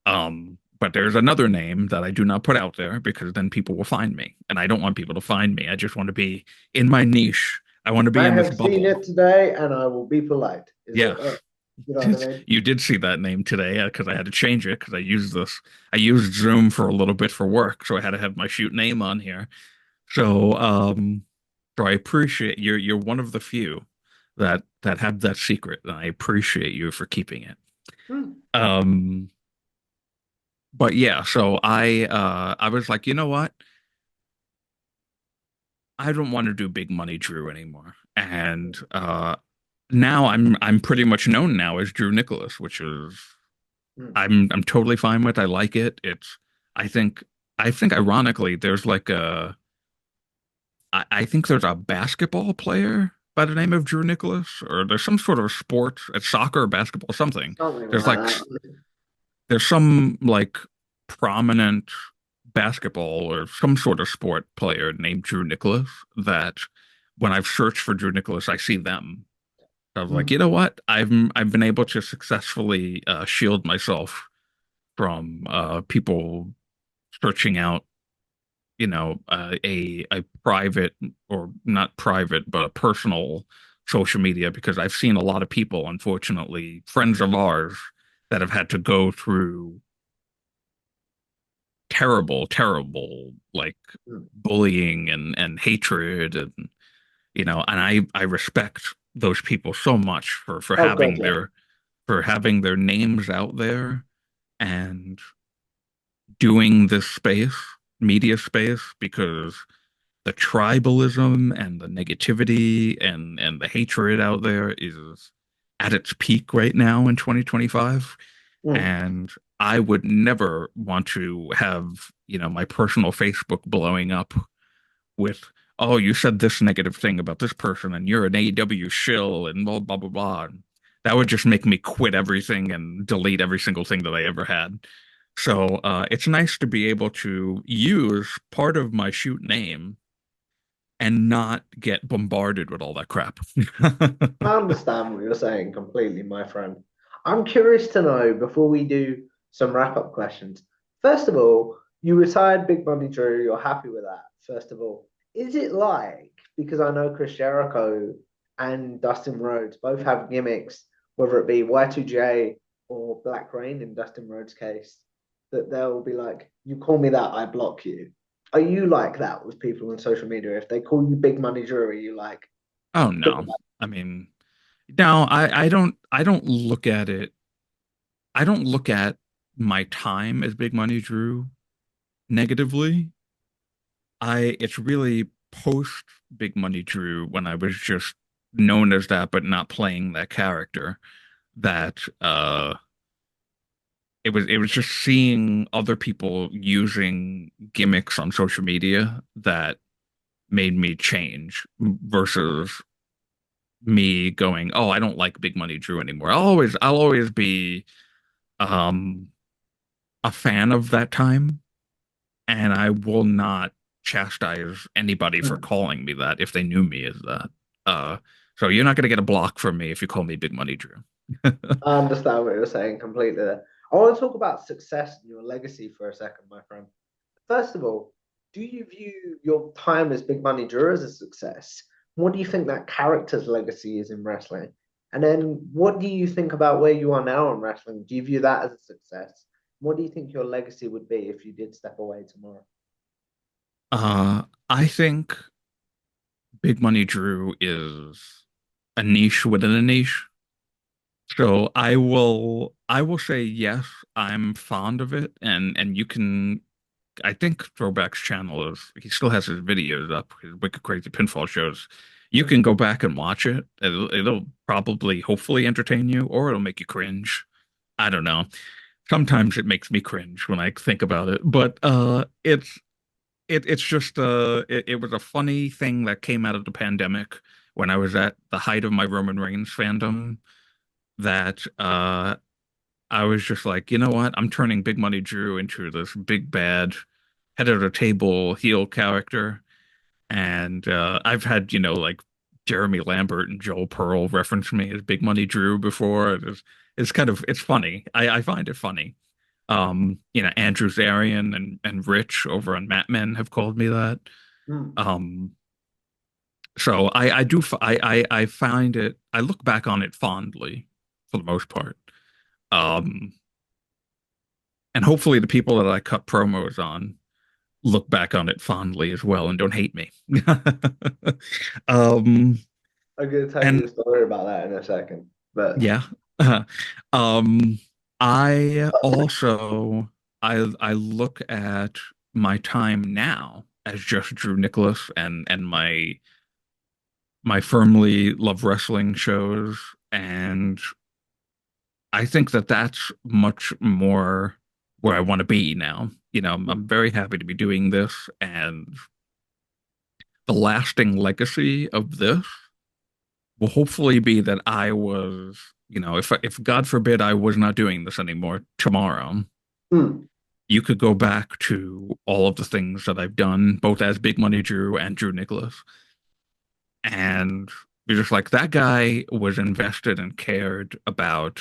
But there's another name that I do not put out there because then people will find me, and I don't want people to find me. I just want to be in my niche. I want to be I in this have seen bubble. it today, and I will be polite. Is it? Yeah. You know what I mean? You did see that name today because I had to change it because I used Zoom for a little bit for work, so I had to have my shoot name on here. So, so I appreciate you're one of the few that have that secret, and I appreciate you for keeping it. Mm. Um, but yeah, so I was like, you know what? I don't want to do Big Money Drew anymore. And now I'm pretty much known now as Drew Nicholas, which is Mm. I'm totally fine with. I like it. It's I think I think ironically there's like I think there's a basketball player by the name of Drew Nicholas, or there's some sort of sport, it's soccer or basketball, something. Something There's like like that. there's some like prominent basketball or some sort of sport player named Drew Nicholas that when I've searched for Drew Nicholas, I see them. I was like, Mm. you know what? I've been able to successfully shield myself from people searching out, a private or not private, but a personal social media because I've seen a lot of people, unfortunately, friends of ours that have had to go through terrible, terrible like Mm. bullying and hatred and I respect those people so much for Oh God, yeah. having their names out there and doing this space, media space, because the tribalism and the negativity and the hatred out there is at its peak right now in 2025. Mm. And I would never want to have, my personal Facebook blowing up with, oh, you said this negative thing about this person and you're an AEW shill and blah, blah, blah, blah. That would just make me quit everything and delete every single thing that I ever had. So it's nice to be able to use part of my shoot name and not get bombarded with all that crap. I understand what you're saying completely, my friend. I'm curious to know before we do some wrap-up questions. First of all, you retired Big Money Drew. You're happy with that. First of all, is it like because I know Chris Jericho and Dustin Rhodes both have gimmicks, whether it be Y2J or Black Rain in Dustin Rhodes' case, that they'll be like, "You call me that, I block you." Are you like that with people on social media? If they call you Big Money Drew, are you like, Oh no. I mean, no, I don't look at it. I don't look at my time as Big Money Drew negatively. It's really post Big Money Drew when I was just known as that but not playing that character. that it was just seeing other people using gimmicks on social media that made me change versus me going, oh, I don't like Big Money Drew anymore. I'll always be um a fan of that time, and I will not chastise anybody for Mm. calling me that if they knew me as that. Uh, so you're not gonna get a block from me if you call me Big Money Drew. I understand what you're saying completely there. I want to talk about success and your legacy for a second, my friend. First of all, do you view your time as Big Money Drew as a success? What do you think that character's legacy is in wrestling? And then what do you think about where you are now in wrestling? Do you view that as a success? What do you think your legacy would be if you did step away tomorrow? I think Big Money Drew is a niche within a niche. So I will say yes, I'm fond of it, and you can. I think Throwback's channel is he still has his videos up, his Wicked Crazy Pinfall shows. You can go back and watch it. It'll probably hopefully entertain you, or it'll make you cringe. I don't know. Sometimes it makes me cringe when I think about it, but it's just it was a funny thing that came out of the pandemic when I was at the height of my Roman Reigns fandom that I was just like, you know what? I'm turning Big Money Drew into this big bad head of the table heel character. And I've had, like Jeremy Lambert and Joel Pearl reference me as Big Money Drew before. It's funny. I find it funny. Andrew Zarian and Rich over on Mat Men have called me that. Hmm. Um, so I do I find it I look back on it fondly for the most part. Um, and hopefully the people that I cut promos on look back on it fondly as well and don't hate me. um, I'm going to tell you and a story about that in a second. But yeah, um, I also I look at my time now as just Drew Nicholas and my firmly love wrestling shows, and I think that that's much more where I want to be now. I'm very happy to be doing this, and the lasting legacy of this will hopefully be that I was, if God forbid I was not doing this anymore tomorrow, hmm. you could go back to all of the things that I've done, both as Big Money Drew and Drew Nicholas, and you're just like that guy was invested and cared about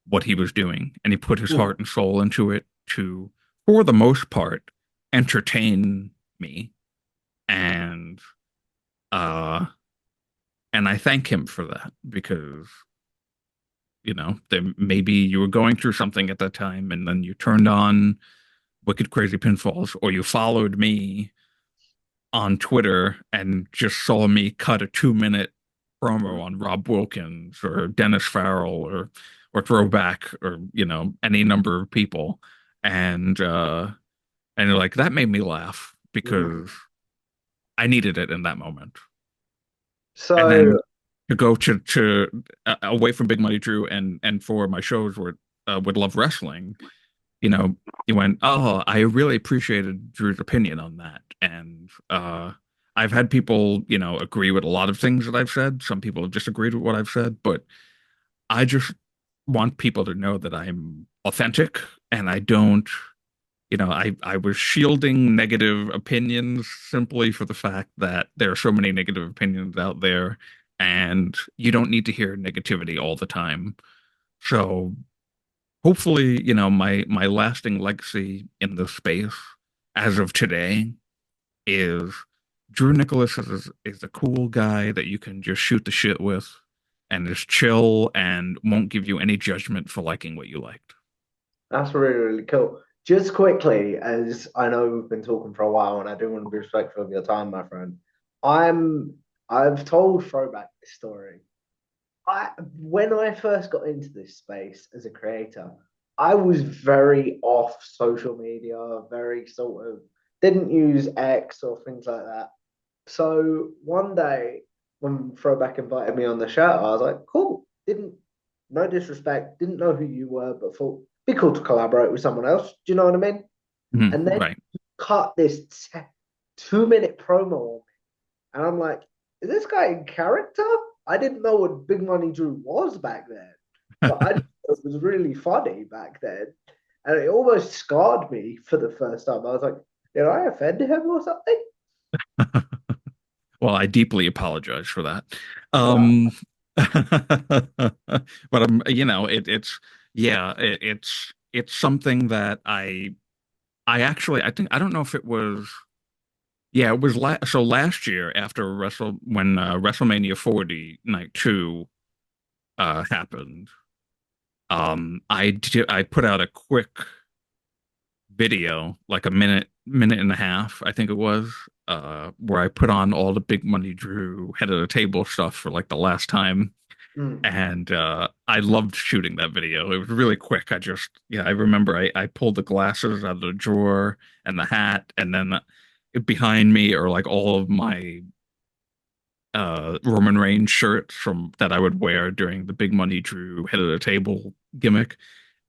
what he was doing, and he put his Hmm. heart and soul into it to, for the most part, entertain me, and uh and I thank him for that because maybe you were going through something at that time, and then you turned on Wicked Crazy Pinfalls, or you followed me on Twitter and just saw me cut a 2-minute promo on Rob Wilkins or Dennis Farrell or Throwback or any number of people, and you're like that made me laugh Hmm. because I needed it in that moment. And then So, to go to away from Big Money Drew and for my shows where would love wrestling, you know, you went, oh, I really appreciated Drew's opinion on that. And I've had people, agree with a lot of things that I've said. Some people have disagreed with what I've said, but I just want people to know that I'm authentic and I don't, I was shielding negative opinions simply for the fact that there are so many negative opinions out there and you don't need to hear negativity all the time. So hopefully, my lasting legacy in this space as of today is Drew Nicholas is a cool guy that you can just shoot the shit with and is chill and won't give you any judgment for liking what you liked. that's really, really cool. Just quickly, as I know we've been talking for a while, and I do want to be respectful of your time, my friend. I'm I've told Throwback this story. When I first got into this space as a creator, I was very off social media, very sort of didn't use X or things like that. So one day when Throwback invited me on the show, I was like, cool. no disrespect, didn't know who you were, but thought be cool to collaborate with someone else. Do you know what I mean? And then Right. you cut this 2 minute promo on me, and I'm like, is this guy in character? I didn't know what Big Money Drew was back then, but I thought it was really funny back then, and it almost scarred me for the first time. I was like, did I offend him or something? Well, I deeply apologize for that. Well, But it's yeah, it's something that I actually I think I don't know if it was yeah, it was so last year after WrestleMania 40 night 2 happened. I put out a quick video, like a minute and a half, I think it was, where I put on all the Big Money Drew head of the table stuff for like the last time. mm, And I loved shooting that video. It was really quick. Yeah, I remember I pulled the glasses out of the drawer and the hat, and then behind me are like all of my Roman Reigns shirts from that I would wear during the Big Money Drew head of the table gimmick.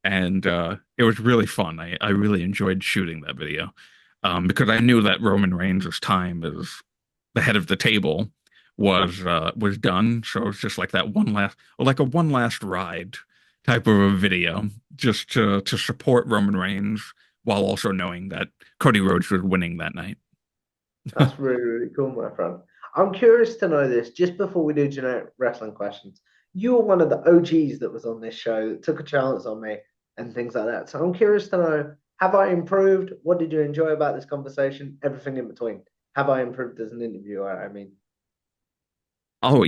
And it was really fun. I really enjoyed shooting that video because I knew that Roman Reigns' time as the head of the table was done. So it was just like that like a one last ride type of a video, just to support Roman Reigns while also knowing that Cody Rhodes was winning that night. that's really, really cool, my friend. I'm curious to know this just before we do generic wrestling questions. You were one of the OGs that was on this show that took a chance on me and things like that. So I'm curious to know, have I improved? What did you enjoy about this conversation? Everything in between. Have I improved as an interviewer? I mean, Oh,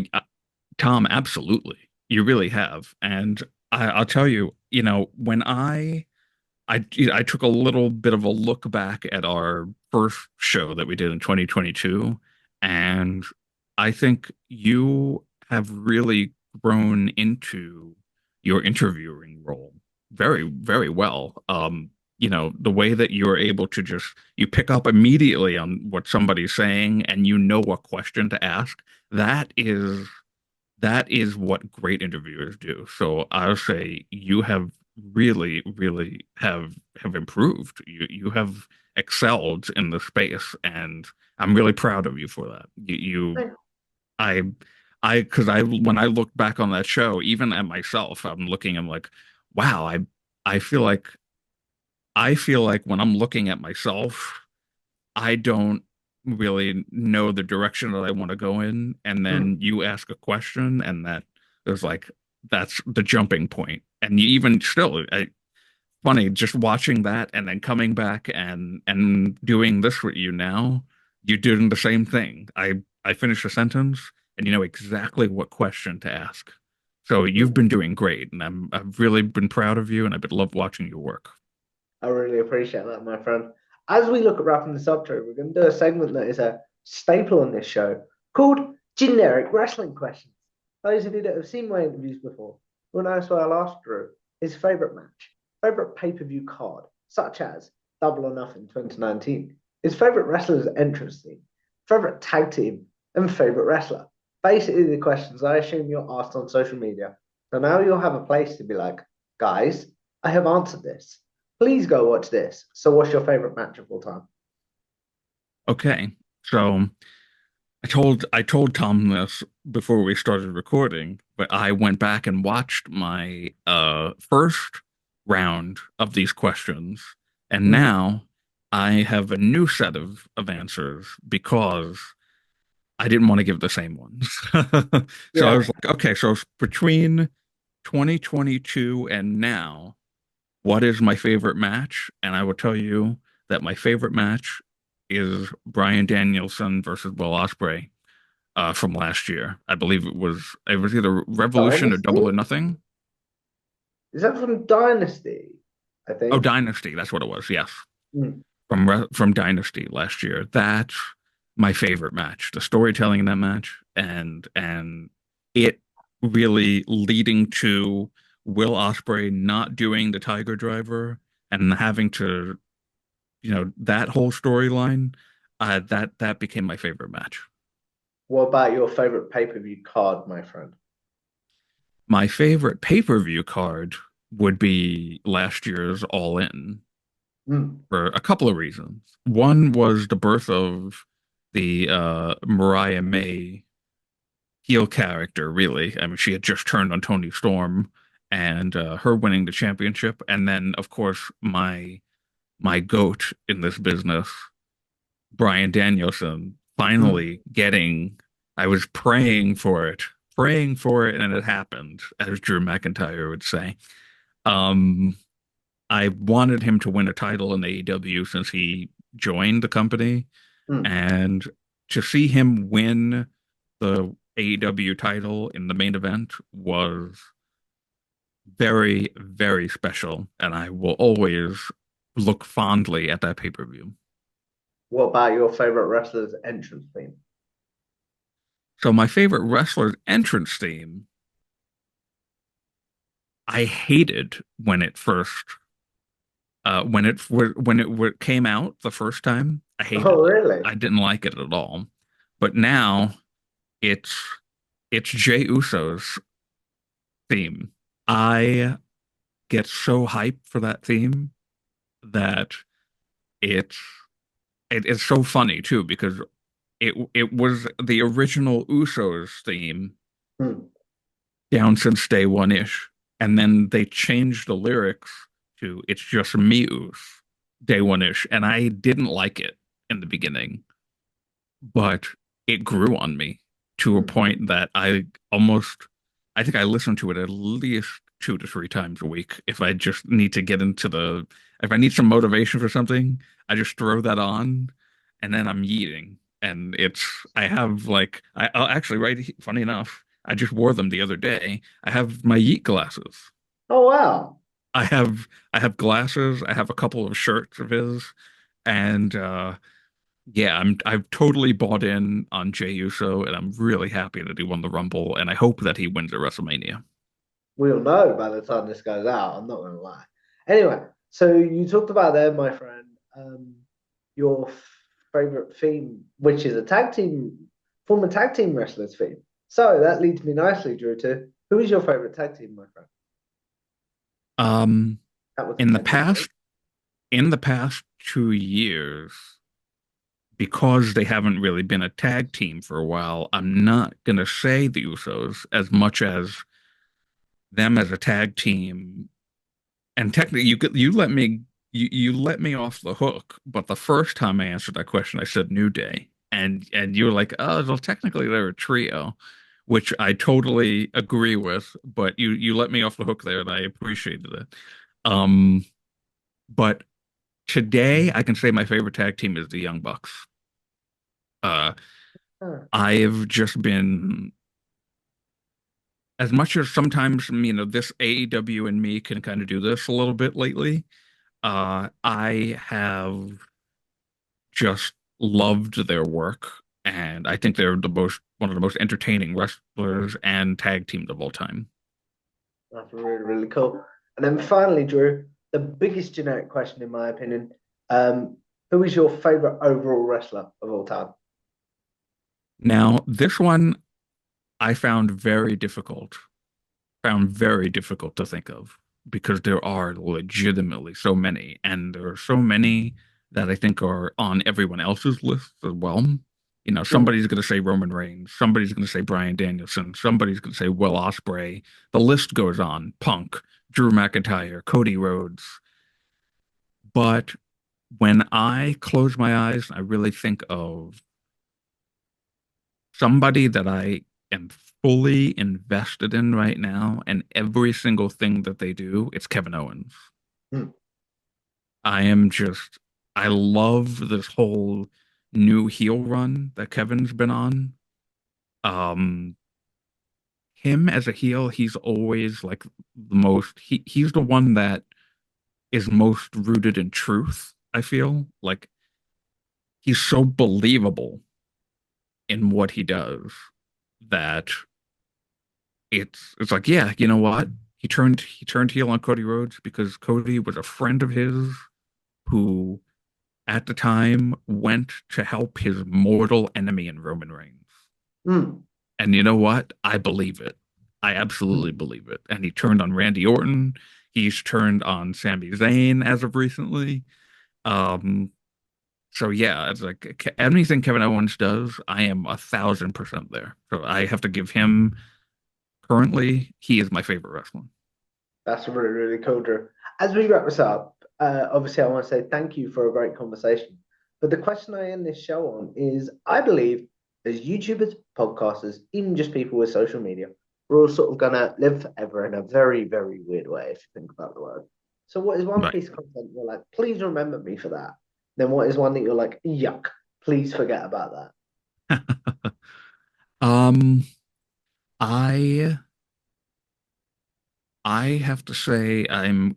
Tom, absolutely. You really have. And I'll tell you, when I took a little bit of a look back at our first show that we did in 2022, and I think you have really grown into your interviewing role very, very well. The way that you're able to you pick up immediately on what somebody's saying and you know what question to ask. That is that is what great interviewers do. So I'll say you have really, really have improved. You have excelled in the space, and I'm really proud of you for that. I, because when I look back on that show, even at myself, I'm looking, I'm like, wow, I feel like when I'm looking at myself, I don't really know the direction that I want to go in. And hmm, then you ask a question, and there's like, that's the jumping point. And you even still, funny, just watching that and then coming back and doing this with you now, you're doing the same thing. I finish a sentence and you know exactly what question to ask. So you've been doing great, and I've really been proud of you, and I've loved watching your work. I really appreciate that, my friend. As we look at wrapping this up, Drew, we're going to do a segment that is a staple on this show called Generic Wrestling Questions. Those of you that have seen my interviews before will know so I'll ask Drew his favorite match, favorite pay-per-view card, such as Double or Nothing 2019, his favorite wrestler's entrance theme, favorite tag team, and favorite wrestler. Basically, the questions I assume you're asked on social media. So now you'll have a place to be like, guys, I have answered this. Please go watch this. So, what's your favorite match of all time? Okay. So I told Tom this before we started recording, but I went back and watched my first round of these questions, and Mhm. now I have a new set of answers because I didn't want to give the same ones. So I Yeah, was like, okay, so between 2022 and now, what is my favorite match? And I will tell you that my favorite match is Bryan Danielson versus Will Ospreay from last year. I believe it was either Revolution or Dynasty? Double or Nothing. Is that from Dynasty? I Oh, think. Dynasty, that's what it was. Yes, Mm. from Dynasty last year. That's my favorite match. The storytelling in that match and it really leading to Will Ospreay not doing the Tiger Driver and having to, that whole storyline. That became my favorite match. What about your favorite pay per view card, my friend? My favorite pay-per-view card would be last year's All In Mm, for a couple of reasons. One was the birth of the Mariah May heel character, really. I mean, she had just turned on Tony Storm and her winning the championship. And then, of course, my goat in this business, Bryan Danielson, mm. finally getting, I was praying for it, and it happened, as Drew McIntyre would say. Um, I wanted him to win a title in AEW since he joined the company, Mm. and to see him win the AEW title in the main event was very, very special, and I will always look fondly at that pay-per-view. What about your favorite wrestler's entrance theme? So my favorite wrestler's entrance theme, I hated when it first came out the first time. I Oh, hated it. really? I didn't like it at all. But now it's it's Jey Uso's theme. I get so hyped for that theme that it's it's so funny too because it was the original Usos theme Mm. down since day one ish, and then they changed the lyrics to "It's just me Us" day one ish, and I didn't like it in the beginning, but it grew on me to a Mm. point that I think I listen to it at least 2 to 3 times a week. If I just need to get into if I need some motivation for something, I just throw that on and then I'm yeeting. And I have like, I'll actually, right, funny enough, I just wore them the other day. I have my Yeet glasses. Oh, wow. I have, I have glasses. I have a couple of shirts of his, and yeah, I've totally bought in on Jey Uso, and I'm really happy that he won the Rumble, and I hope that he wins at WrestleMania. We'll know by the time this goes out. I'm not going to lie. Anyway, so you talked about there, my friend, your favorite theme, which is a tag team, former tag team wrestlers theme. So that leads me nicely, Drew, to who is your favorite tag team, my friend? Um, That was a in the tag team theme. past, in the past 2 years, because they haven't really been a tag team for a while, I'm not gonna say the Usos as much as them as a tag team. And technically, you let me off the hook. But the first time I answered that question, I said New Day, and you were like, oh, well, technically they're a trio, which I totally agree with. But you let me off the hook there, and I appreciated it. Um, but today I can say my favorite tag team is the Young Bucks. Uh, Huh. I've just been as much as sometimes this AEW and me can kind of do this a little bit lately. I have just loved their work, and I think they're the most one of the most entertaining wrestlers and tag teams of all time. That's really, really cool. And then finally, Drew, the biggest generic question, in my opinion, um, who is your favorite overall wrestler of all time? Now, this one I found very difficult to think of because there are legitimately so many, and there are so many that I think are on everyone else's list as well. Mm. Somebody's going to say Roman Reigns, somebody's going to say Bryan Danielson, somebody's going to say Will Ospreay. The list goes on. Punk, Drew McIntyre, Cody Rhodes. But when I close my eyes, I really think of somebody that I am fully invested in right now, and every single thing that they do, it's Kevin Owens. Mm. I am just, I love this whole new heel run that Kevin's been on. Um, him as a heel, he's always like he's the one that is most rooted in truth, I feel. Like he's so believable in what he does that it's like, yeah, you know what? He turned heel on Cody Rhodes because Cody was a friend of his who at the time went to help his mortal enemy in Roman Reigns. Mm. And you know what? I believe it. I absolutely believe it. And he turned on Randy Orton. He's turned on Sami Zayn as of recently. Um, so yeah, it's like anything Kevin Owens does, I am 1,000% there. So I have to give him currently, he is my favorite wrestler. That's really, really cool, Drew. As we wrap this up, obviously, I want to say thank you for a great conversation. But the question I end this show on is I believe as YouTubers, podcasters, even just people with social media, we're all sort of going to live forever in a very, very weird way if you think about the word. So, what is one Right. piece of content you're like, please remember me for that? Then, what is one that you're like, yuck, please forget about that? Um, I I have to say I'm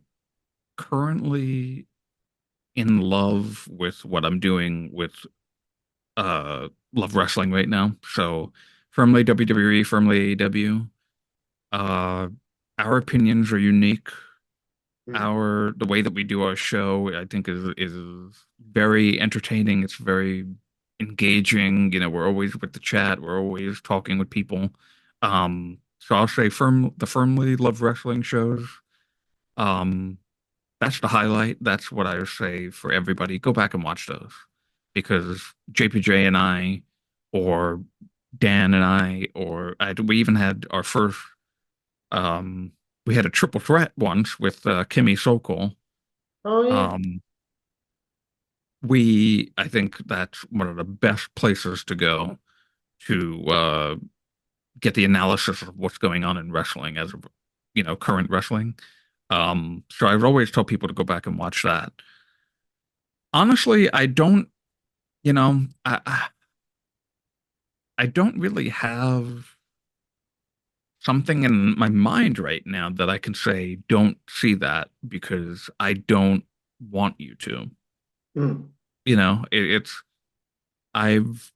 currently in love with what I'm doing with Love Wrestling right now. So firmly WWE, firmly AEW. Uh our opinions are unique. Mm. The way that we do our show, I think is very entertaining. It's very engaging. You know, we're always with the chat, we're always talking with people. So I'll say the firmly Love Wrestling shows. Um That's the highlight. That's what I would say for everybody. Go back and watch those because JPJ and I, or Dan and I, we even had our first. Um, we had a triple threat once with Kimmy Sokol. Oh, yeah. Um, I think that's one of the best places to go to get the analysis of what's going on in wrestling as current wrestling. So I would always tell people to go back and watch that. Honestly, I don't, you know, I don't really have something in my mind right now that I can say, don't see that because I don't want you to. Mm. It's, I've,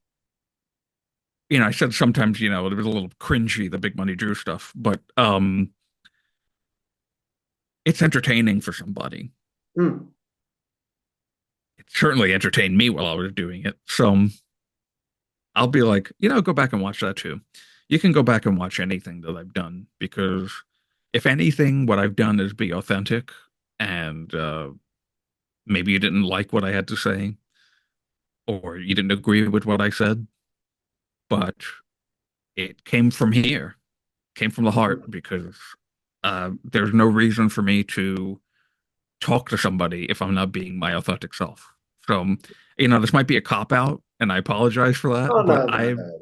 I said sometimes, it was a little cringy, the Big Money Drew stuff, but it's entertaining for somebody. Mm. It certainly entertained me while I was doing it. So I'll be like, go back and watch that too. You can go back and watch anything that I've done because if anything, what I've done is be authentic and maybe you didn't like what I had to say or you didn't agree with what I said, but it came from here, came from the heart Mm. because there's no reason for me to talk to somebody if I'm not being my authentic self. So, this might be a cop out and I apologize for that, Oh, but no, no, no, no.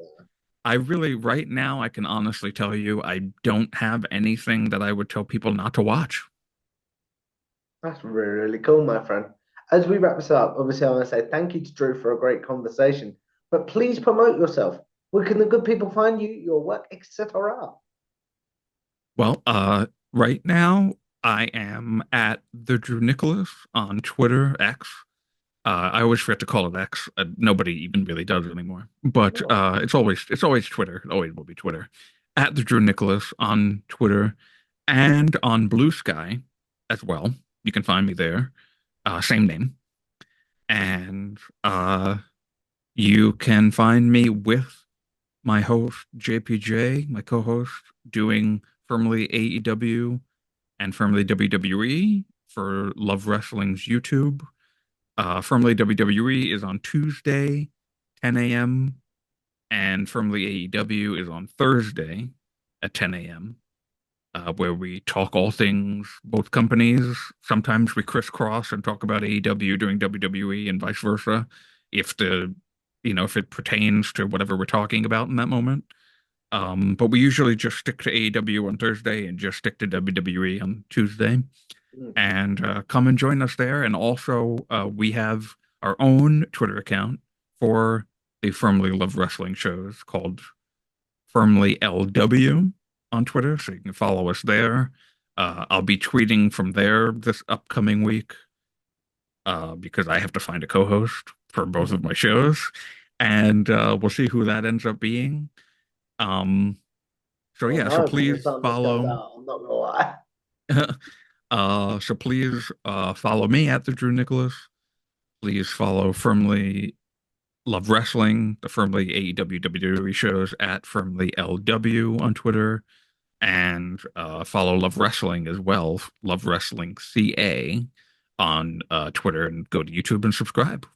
I really, right now, I can honestly tell you, I don't have anything that I would tell people not to watch. That's really, really cool, my friend. As we wrap this up, obviously, I want to say thank you to Drew for a great conversation. But please promote yourself. Where can the good people find you, your work, etc.? Well, right now, I am at the Drew Nicholas on Twitter, X. I always forget to call it X. Nobody even really does it anymore. But Oh, it's always Twitter. It always will be Twitter. At the Drew Nicholas on Twitter and on Blue Sky as well. You can find me there. Same name. And you can find me with my host, JPJ, my co host, doing firmly AEW and firmly WWE for Love Wrestling's YouTube. Firmly WWE is on Tuesday, 10 a.m., and firmly AEW is on Thursday at 10 a.m., where we talk all things both companies. Sometimes we crisscross and talk about AEW during WWE and vice versa, if if it pertains to whatever we're talking about in that moment. But we usually just stick to AEW on Thursday and just stick to WWE on Tuesday. mm, And come and join us there. And also, we have our own Twitter account for the Firmly Love Wrestling shows called Firmly LW on Twitter. So you can follow us there. I'll be tweeting from there this upcoming week because I have to find a co-host for both of mm. my shows. And we'll see who that ends up being. Um, so Oh yeah, so no, by the please time this goes follow. out, I'm not gonna lie. So please follow me at the Drew Nicholas. Please follow Firmly Love Wrestling, the Firmly AEW WWE shows at Firmly LW on Twitter. And follow Love Wrestling as well, Love Wrestling CA on Twitter, and go to YouTube and subscribe.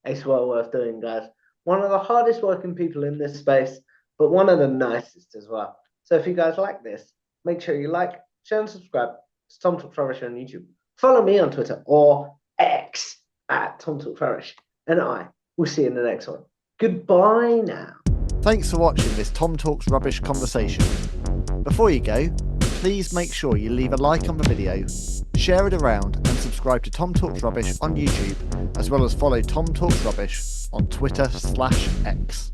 It's well worth doing, guys. One of the hardest working people in this space, but one of the nicest as well. So if you guys like this, make sure you like, share, and subscribe to Tom Talks Rubbish on YouTube. Follow me on Twitter or X at Tom Talks Rubbish, and I will see you in the next one. Goodbye now. Thanks for watching this Tom Talks Rubbish conversation. Before you go, please make sure you leave a like on the video, share it around, and subscribe to Tom Talks Rubbish on YouTube, as well as follow Tom Talks Rubbish on Twitter/X.